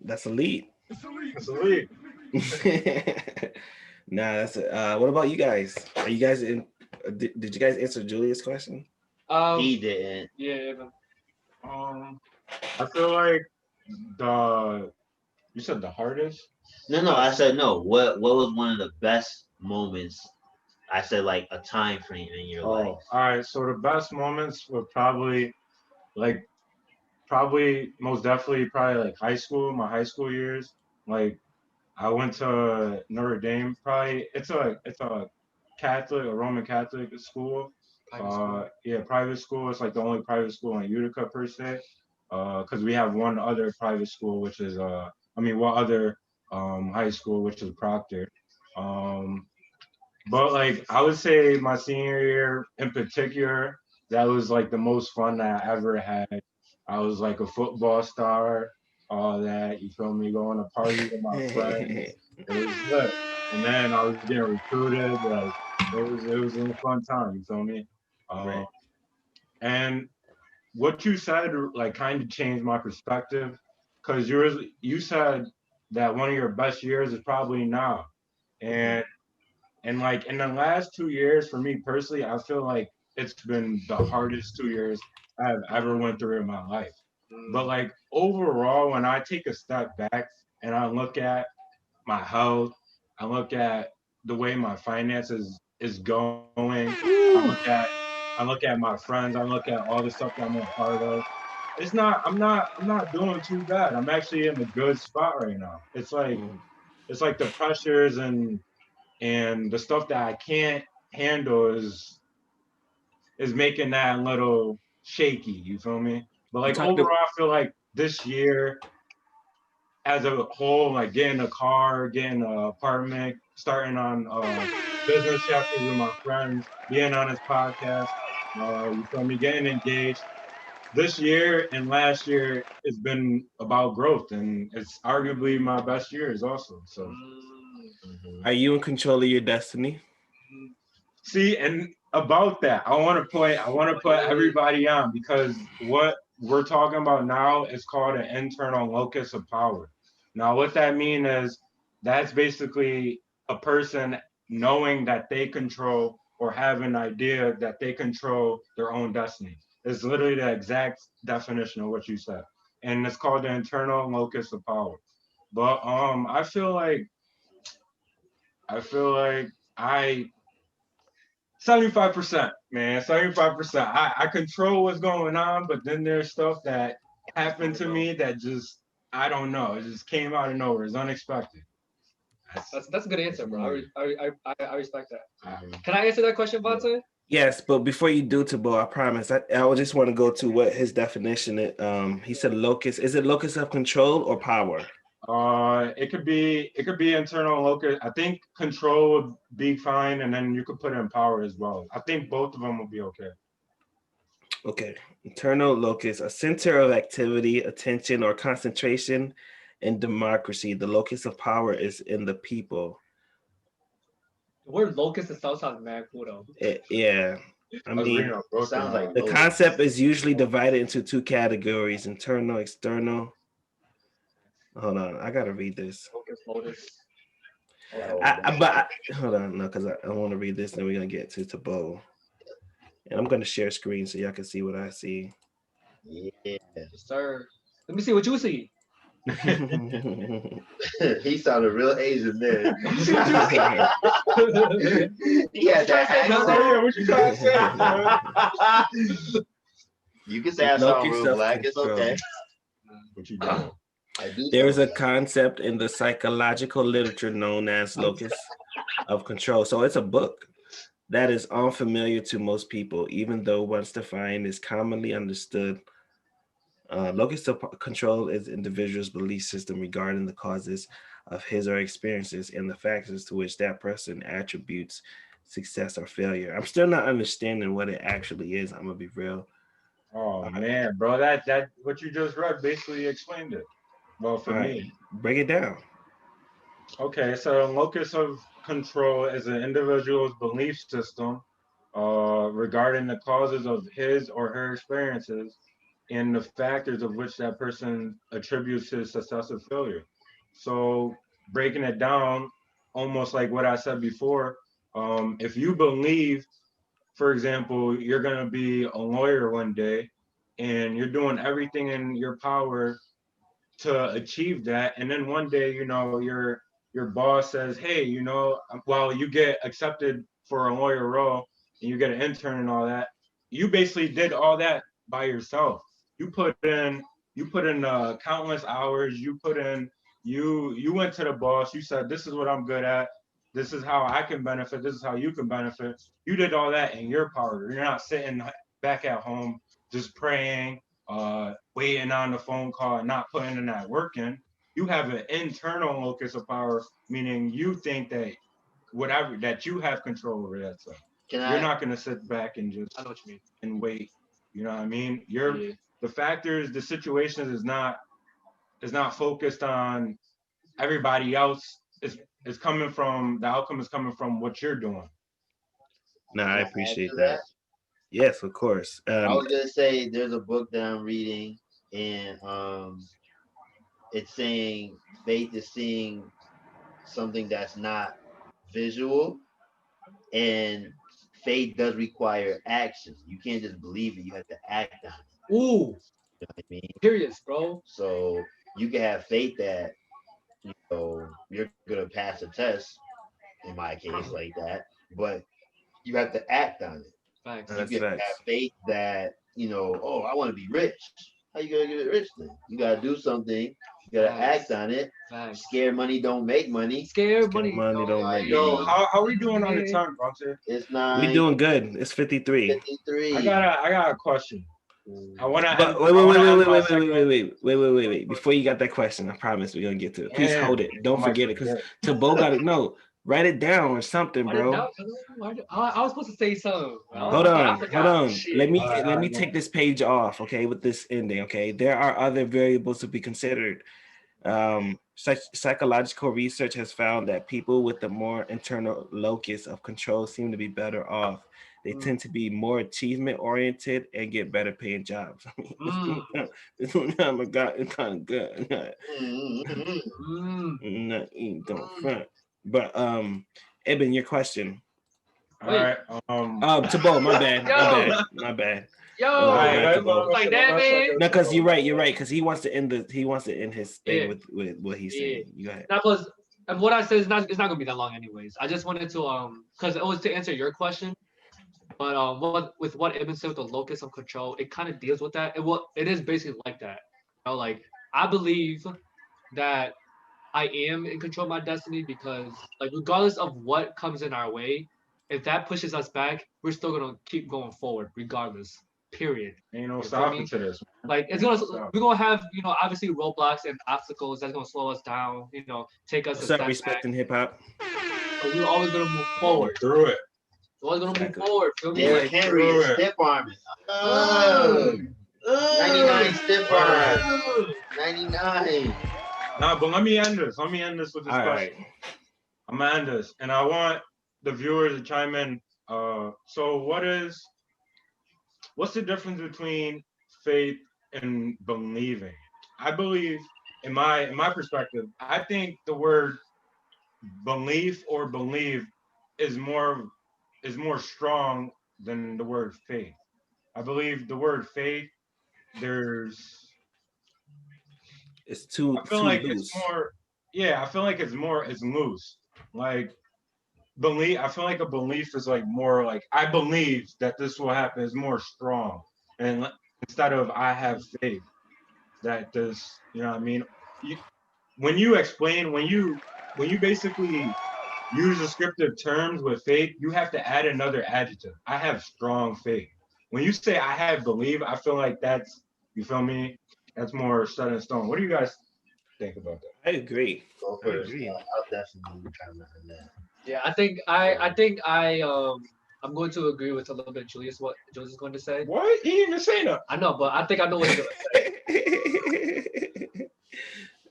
That's elite. That's elite. Nah, that's what about you guys? Are you guys in? Did you guys answer Julia's question? He didn't. Yeah. I feel like you said the hardest. No, I said no. What was one of the best moments? I said like a time frame in your life. All right. So the best moments were probably most definitely probably like high school, my high school years. Like I went to Notre Dame. Probably it's a Catholic, a Roman Catholic school. Private school. Yeah, private school. It's like the only private school in Utica per se. Because we have one other private school, which is one other high school, which is Proctor. Um, but like I would say my senior year in particular, that was like the most fun that I ever had. I was like a football star, all that, you feel me, going to parties with my friends. It was good. And then I was getting recruited, like it was a fun time, you feel me? Right. And what you said like kind of changed my perspective because you said that one of your best years is probably now. And and like in the last 2 years, for me personally, I feel like it's been the hardest 2 years I've ever went through in my life. But like overall, when I take a step back and I look at my health, I look at the way my finances is going, I look at my friends, I look at all the stuff that I'm a part of. I'm not doing too bad. I'm actually in a good spot right now. It's like the pressures and the stuff that I can't handle is making that a little shaky. You feel me? But You like talked overall, I feel like this year as a whole, like getting a car, getting an apartment, starting on business chapter with my friends, being on this podcast, you feel me? Getting engaged. This year and last year has been about growth, and it's arguably my best years also. So. Are you in control of your destiny? See, and about that, I want to put everybody on because what we're talking about now is called an internal locus of power. Now, what that means is that's basically a person knowing that they control or have an idea that they control their own destiny. It's literally the exact definition of what you said. And it's called the internal locus of power. But I feel like I 75%, man. 75%. I control what's going on, but then there's stuff that happened to me that just I don't know. It just came out of nowhere. It's unexpected. That's a good answer, bro. I respect that. Can I answer that question, Vontae? Yes, but before you do, Tabo, I promise. I would just want to go to what his definition is. He said locus. Is it locus of control or power? It could be internal locus. I think control would be fine, and then you could put in power as well. I think both of them will be okay. Okay. Internal locus, a center of activity, attention, or concentration in democracy. The locus of power is in the people. The word locust itself sounds mad cool though. Yeah. I mean, sounds like the concept is usually divided into two categories: internal, external. Hold on, I gotta read this. Lotus. Hold on, no, because I want to read this, and we're gonna get to Tabo, and I'm gonna share screen so y'all can see what I see. Yeah. Yes, sir. Let me see what you see. He sounded real Asian there. Yeah, that What you trying to say? You can say I sound real black. It's okay. What you doing? There is a concept in the psychological literature known as locus of control. So it's a book that is unfamiliar to most people, even though once defined is commonly understood. Locus of control is individual's belief system regarding the causes of his or experiences and the factors to which that person attributes success or failure. I'm still not understanding what it actually is. I'm gonna be real. Oh man, bro, that what you just read basically explained it. Well, for me. Break it down. Okay, so locus of control is an individual's belief system regarding the causes of his or her experiences and the factors of which that person attributes his success or failure. So breaking it down, almost like what I said before, if you believe, for example, you're gonna be a lawyer one day, and you're doing everything in your power to achieve that, and then one day, your boss says, "Hey, while you get accepted for a lawyer role and you get an intern and all that, you basically did all that by yourself. You put in countless hours. You put in you went to the boss. You said, "This is what I'm good at. This is how I can benefit. This is how you can benefit." You did all that in your power. You're not sitting back at home just praying, waiting on the phone call, and not putting in that work in. You have an internal locus of power, meaning you think that whatever that you have control over that stuff. You're not gonna sit back and just I know what you mean. and wait. You know what I mean? Yeah. The factors, the situations is not focused on everybody else. It's coming from the outcome is coming from what you're doing. No, I appreciate that. Yes, of course. I was gonna say there's a book that I'm reading, and it's saying faith is seeing something that's not visual, and faith does require action. You can't just believe it; you have to act on it. Ooh, You know what I mean? curious, bro. So you can have faith that you're gonna pass a test. In my case, like that, but you have to act on it. Thanks. You can have faith that oh, I want to be rich. How you gonna get rich then? You gotta do something. You gotta act on it. Thanks. Scared money don't make money. Scared money don't make Yo, money. how are we doing on the time, Bronte? It's not. We doing good. It's 53. 53. I got a question. I want to. But wait. Before you got that question, I promise we're gonna get to it. Please hold it. Don't forget it, because Tabo got it. No, write it down or something, bro. I was supposed to say something. Hold on. Let me take this page off, okay, with this ending, okay? There are other variables to be considered. Psychological research has found that people with the more internal locus of control seem to be better off. They tend to be more achievement oriented and get better paying jobs. This one time I got it kind of good. Don't front. But Eben, your question. All right. Tabo, my bad. Yo, like that, man. No, because you're right. Because he wants to end his thing with what he's saying. You go ahead. That was, and what I said is it's not gonna be that long anyways. I just wanted to because it was to answer your question. But what Ibn said with the locus of control, it kind of deals with that. It is basically like that. Like I believe that I am in control of my destiny because like regardless of what comes in our way, if that pushes us back, we're still gonna keep going forward regardless. Period. Ain't no stopping to this. Like we're gonna have obviously roadblocks and obstacles that's gonna slow us down. Take us. What's up, respecting hip hop? But we're always gonna move forward through it. We're always gonna move forward. Derrick Henry is stiff arming. 99 stiff arm. 99. Nah, but let me end this. Let me end this with this question. Right. I'm gonna end this, and I want the viewers to chime in. So what's the difference between faith and believing? I believe, in my perspective, I think the word belief or believe is more strong than the word faith. I believe the word faith, it's too. I feel too like loose. It's more. Yeah, I feel like it's loose. Like belief. I feel like a belief is like more like I believe that this will happen is more strong, and instead of I have faith that this. You know what I mean? When you basically use descriptive terms with faith, you have to add another adjective. I have strong faith. When you say I have believe, I feel like that's, you feel me? That's more set in stone. What do you guys think about that? I agree. Go first. I'll definitely comment on that. Yeah, I'm going to agree with a little bit Julius what Julius is going to say. What? He didn't even say that. I know, but I think I know what he's gonna say.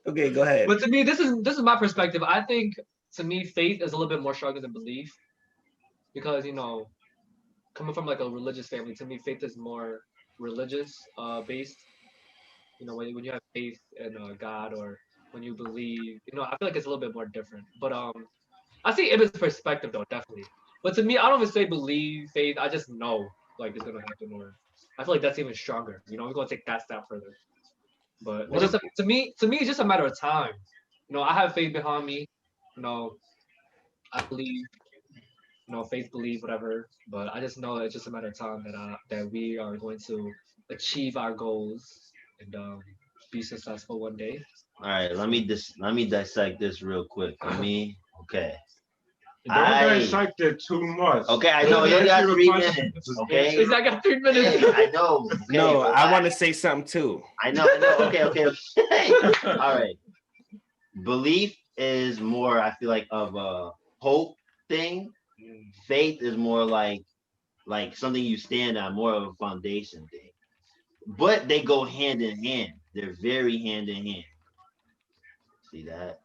Okay, go ahead. But to me, this is my perspective. I think to me, faith is a little bit more stronger than belief. Because, coming from like a religious family, to me, faith is more religious based. When you have faith in God or when you believe, I feel like it's a little bit more different. But I see Ibn's perspective though, definitely. But to me, I don't even say believe, faith. I just know like it's gonna happen, or I feel like that's even stronger. We're gonna take that step further. But it's just to me, it's just a matter of time. I have faith behind me. I believe. Faith, believe, whatever. But I just know it's just a matter of time that we are going to achieve our goals. And be successful one day. All right, let me dissect this real quick. Okay. Don't dissect it too much. Okay, I know you got 3 minutes. Okay, I got 3 minutes. Hey, I know. Okay, no, I want to say something too. I know. Okay. All right. Belief is more, I feel like, of a hope thing. Faith is more like something you stand on, more of a foundation thing. But they go hand in hand. They're very hand in hand. See that?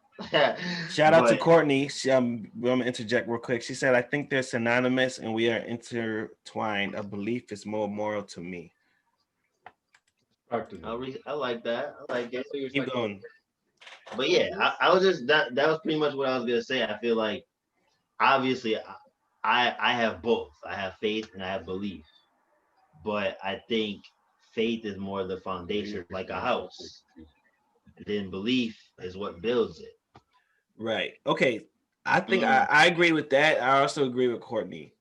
Shout out to Courtney. I'm gonna interject real quick. She said, "I think they're synonymous and we are intertwined. A belief is more moral to me." I like that. I like it. Keep going. But yeah, I was just that was pretty much what I was gonna say. I feel like obviously I have both. I have faith and I have belief. But I think faith is more the foundation, like a house. And then belief is what builds it. Right. Okay. I think I agree with that. I also agree with Courtney.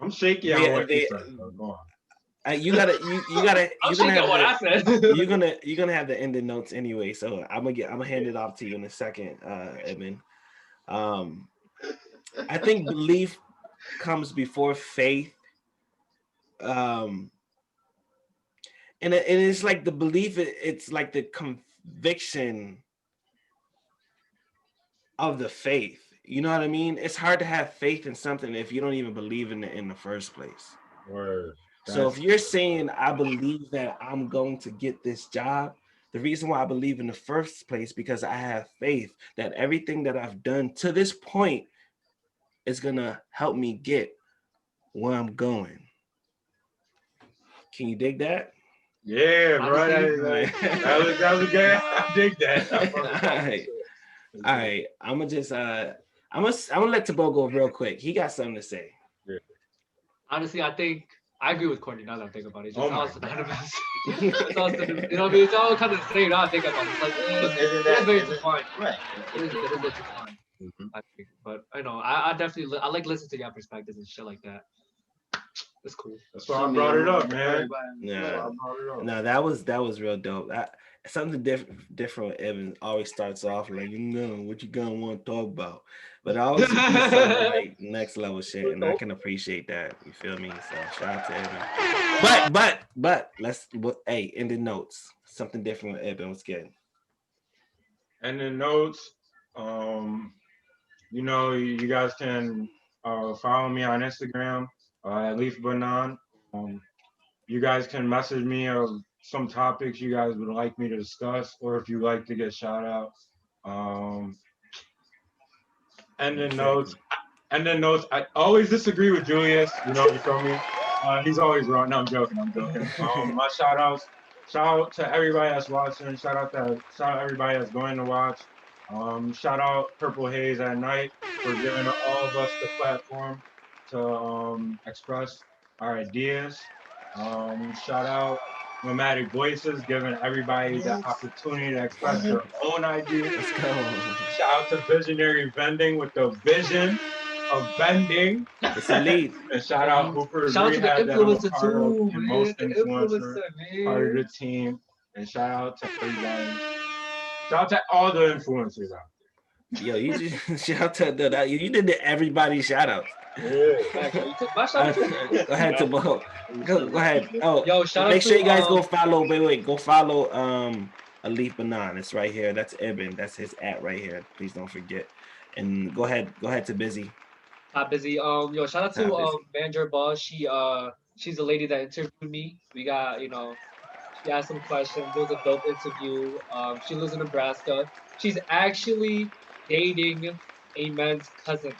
I'm shaky on what you said. Go on. You gotta. I'm shaking on what I said. You're gonna have the ending notes anyway. So I'm gonna hand it off to you in a second, Edmund. I think belief comes before faith. And it's like the belief. It's like the conviction of the faith. You know what I mean? It's hard to have faith in something if you don't even believe in it in the first place. Word. So if you're saying, I believe that I'm going to get this job, the reason why I believe in the first place, because I have faith that everything that I've done to this point is going to help me get where I'm going. Can you dig that? Yeah, bro. That was good. I dig that. All right. I'm gonna let Tabo go real quick. He got something to say. Yeah. Honestly, I agree with Courtney now that I think about it. It's Oh all synonymous. You know what I mean? It's all kind of the same now I think about it. It's like, it's very intertwined. Right. It is intertwined. I think. But I know, I definitely like listening to your perspectives and shit like that. It's cool. That's why I brought it up, man. No, that was real dope. Something different with Evan always starts off like, what you gonna want to talk about? But I always like next level shit, and I can appreciate that. You feel me? So shout out to Evan. But hey, in the notes, something different with Evan. What's good? And the notes, you guys can follow me on Instagram, at Leaf Banan. You guys can message me of some topics you guys would like me to discuss, or if you like to get shout outs. And then notes, I always disagree with Julius, you feel me? He's always wrong. No, I'm joking. My shout out to everybody that's watching. Shout out everybody that's going to watch. Shout out PurpleHaze at night for giving all of us the platform to express our ideas. Shout out Nomadic Voices, giving everybody the opportunity to express their own ideas. Let's go. Shout out to Visionary Vending with the vision of vending. It's elite. And shout out Hooper's Shout out to the influencer too, and most influencer part of the team. And shout out to everybody. Shout out to all the influencers out there. Yo, you just shout out to you did the everybody shout out. Yeah. Go ahead, Tabo. Go ahead. Oh, yo, shout make out sure to, you guys go follow. Go follow Khalif Banan. It's right here. That's Ibn. That's his @ right here. Please don't forget. And go ahead to Busy. Busy. Yo, shout out to Manager Boss. She's the lady that interviewed me. We got, she asked some questions. It was a dope interview. She lives in Nebraska. She's actually dating a man's cousin.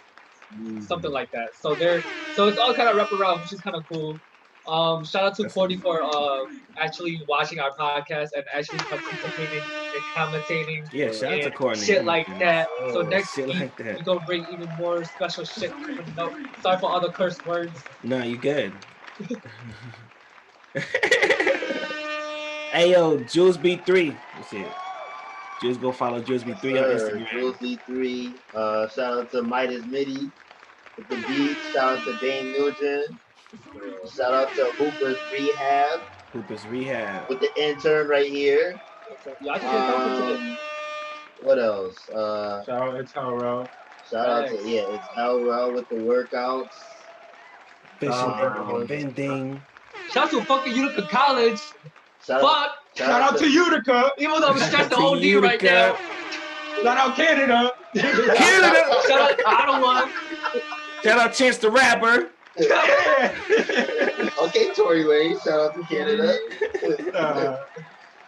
Something like that. So it's all kind of wrapped around, which is kind of cool. Shout out to Courtney for actually watching our podcast and actually participating and commentating. Yeah, shout out to Courtney. Shit like that. So next week like that. we're gonna bring even more special shit coming up. Sorry for all the curse words. No, you good. Hey yo, Jules B3. Let's see it. Jules, go follow Jules B3 on Instagram. Jules B3. Shout out to Midas Midi with the beat. Shout out to Dane Nugent. Shout out to Hooper's Rehab. Hooper's Rehab. With the intern right here. Yeah, I can What else? Shout out to Tabo. Shout out to it's LRL with the workouts. Fishing, vending. Shout out to fucking Utica College. Shout out to Utica. Even though I'm stressed to To OD right now. Shout out Canada. Canada. Shout out Ottawa. Shout out Chance the Rapper. Okay, Tory Lane. Shout out to Canada.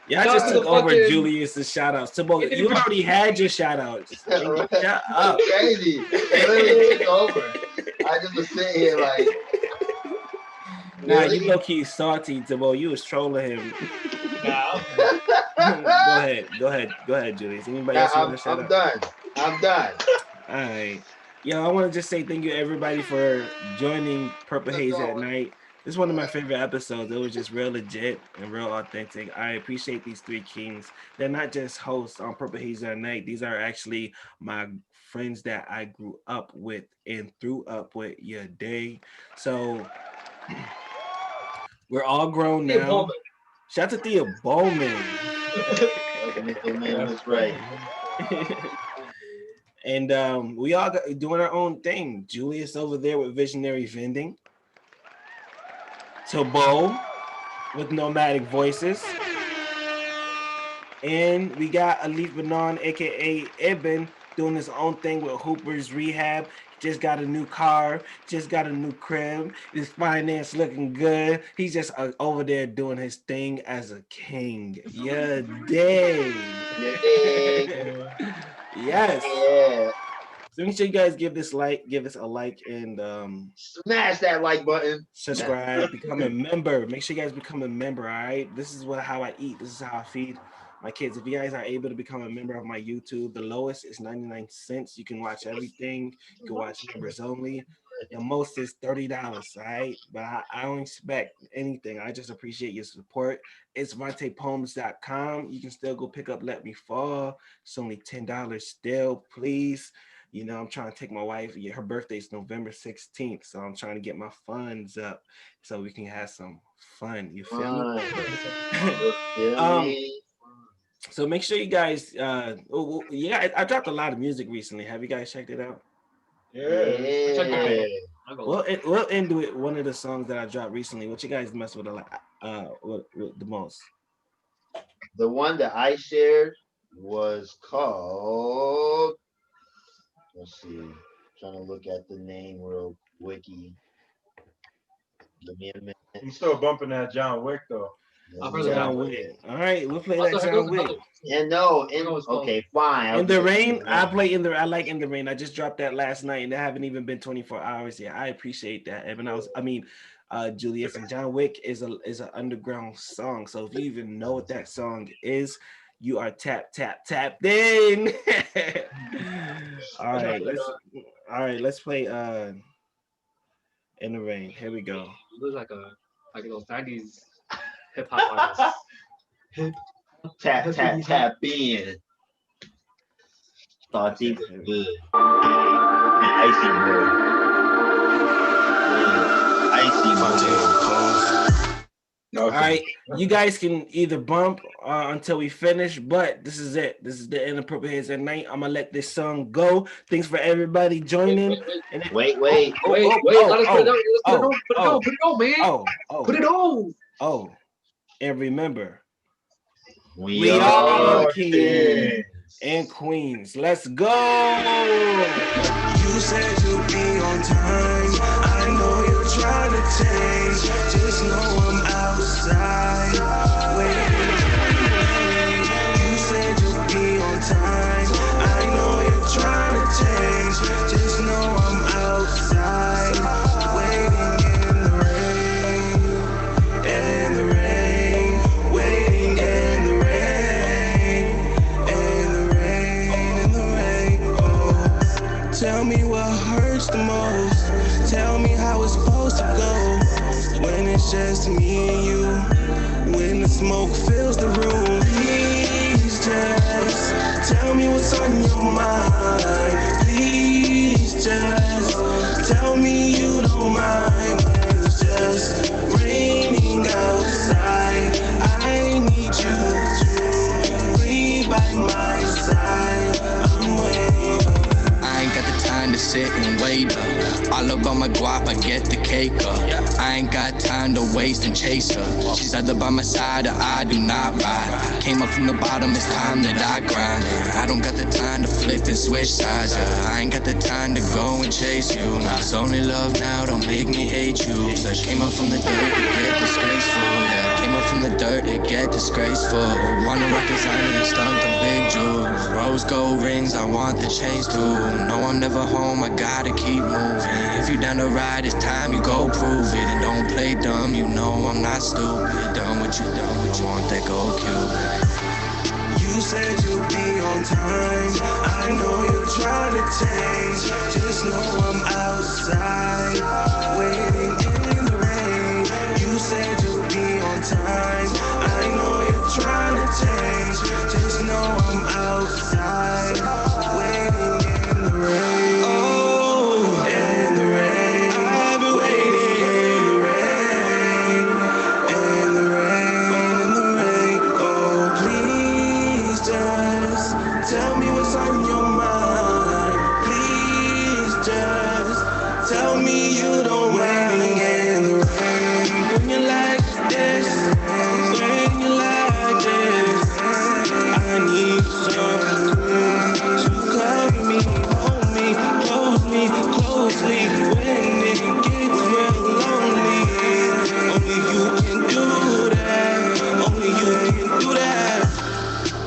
Yeah, I just took over Julius's shout outs. Tabo, you already had your shout outs. Shut up. Crazy. Literally took over. I just was sitting here like. Nah, you low key salty, Tabo. You was trolling him. Nah. Go ahead, Julius. Anybody else want to shout out? I'm done. All right. Yo, I want to just say thank you everybody for joining PurpleHaze at night. This is one of my favorite episodes. It was just real legit and real authentic. I appreciate these three kings. They're not just hosts on PurpleHaze at night. These are actually my friends that I grew up with and threw up with your day. So we're all grown now. Shout out to Thea Bowman. That's right. And we all doing our own thing. Julius over there with Visionary Vending. Tabo with Nomadic Voices. And we got Khalif Banan, aka Ibn, doing his own thing with Hooper's Rehab. Just got a new car, just got a new crib. His finance looking good. He's just over there doing his thing as a king. Yeah, dig. Yes. Yeah. So make sure you guys give us a like, and smash that like button. Subscribe, become a member. Make sure you guys become a member. All right. This is how I eat. This is how I feed my kids. If you guys are able to become a member of my YouTube, the lowest is 99 cents. You can watch everything. You can watch members only. The most is $30. All right. But I don't expect anything. I just appreciate your support. It's VontaePoems.com. You can still go pick up Let Me Fall. It's only $10 still. Please. You know, I'm trying to take my wife. Her birthday is November 16th. So I'm trying to get my funds up so we can have some fun. You feel me? So make sure you guys, I dropped a lot of music recently. Have you guys checked it out? Yeah. We'll end with one of the songs that I dropped recently. What you guys mess with with the most? The one that I shared was called, let's see, trying to look at the name real wiki. Give me a minute. I'm still bumping that John Wick though. John Wick. All right, we'll play that John Wick. Okay, fine. In the Rain, I like In the Rain. I just dropped that last night, and it haven't even been 24 hours yet. I appreciate that, Evan. Julius, and John Wick is an underground song. So if you even know what that song is, you are tapped in. All right, let's play In the Rain. Here we go. It looks like those 90s hip hop artists. Tap in. Thoughts even good. Icy boy. Icy boy. All right, you guys can either bump until we finish, but this is it. This is the end of PurpleHaze at night. I'm gonna let this song go. Thanks for everybody joining. Wait. Put it on. Oh, and remember, we are kings and queens. Let's go. You said you'll be on time. I know you're trying to change. Just know I'm outside waiting. You said you'll be on time. I know you're trying to change. Just know I'm outside waiting in the rain. In the rain. Waiting in the rain. In the rain. In the rain. Oh. Tell me what hurts the most. Tell me how it's supposed to go. When it's just me and you. When the smoke fills the room. Please just tell me what's on your mind. Please just tell me you don't mind. When it's just raining outside. I need you to my side. I'm waiting. I ain't got the time to sit and wait. All about my guap, I get the cake up. I ain't got time to waste and chase her. She's either by my side or I do not ride. Came up from the bottom, it's time that I grind. I don't got the time to flip and switch sides. I ain't got the time to go and chase you. It's only love now, don't make me hate you. Came up from the dirt, it get disgraceful. Yeah, came up from the dirt, it get disgraceful. Wanna rock designer and stunt the big jewels. Rose gold rings, I want the chains too. No, I'm never home, I gotta keep moving. If you down to ride, it's time you go prove it. And don't play dumb, you know I'm not stupid. Done what you want that gold cube. You said you'd be on time. I know you're trying to change. Just know I'm outside, waiting in the rain. You said you'd be on time. I know you're trying to change. Just know I'm outside, waiting in the rain. Oh, in the rain. I've been waiting in the rain, in the rain, in the rain. Oh, please just tell me what's on your mind. Please just tell me you don't waiting in the rain. When you like this, when you like this, I need someone to cover me, hold me, hold me closely when it gets real lonely. Only you can do that. Only you can do that.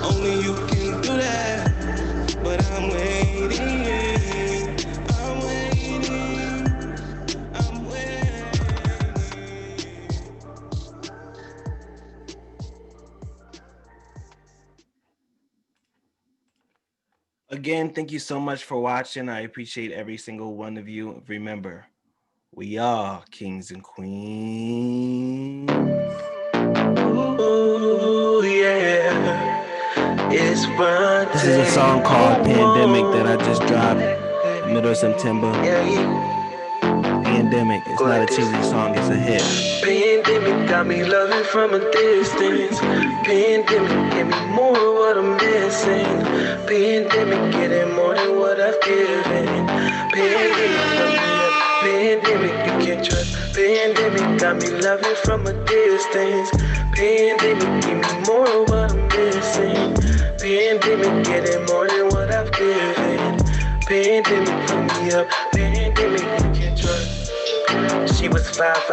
Only you can do that. But I'm waiting. I'm waiting. I'm waiting. Again, thank you so much for watching. I appreciate every single one of you. Remember, we are kings and queens. Ooh, yeah. It's fun. This is a song called Pandemic that I just dropped in the middle of September. Pandemic. It's not a cheesy song, it's a hit. Pandemic got me loving from a distance. Pandemic gave me more of what I'm missing. Pandemic getting more than what I've given. Pandemic you can't trust. Pandemic got me loving from a distance. Pandemic gave me more of what I'm missing. Pandemic getting more than what I've given. Pandemic put me up. Pandemic you can't trust. She was 5'5".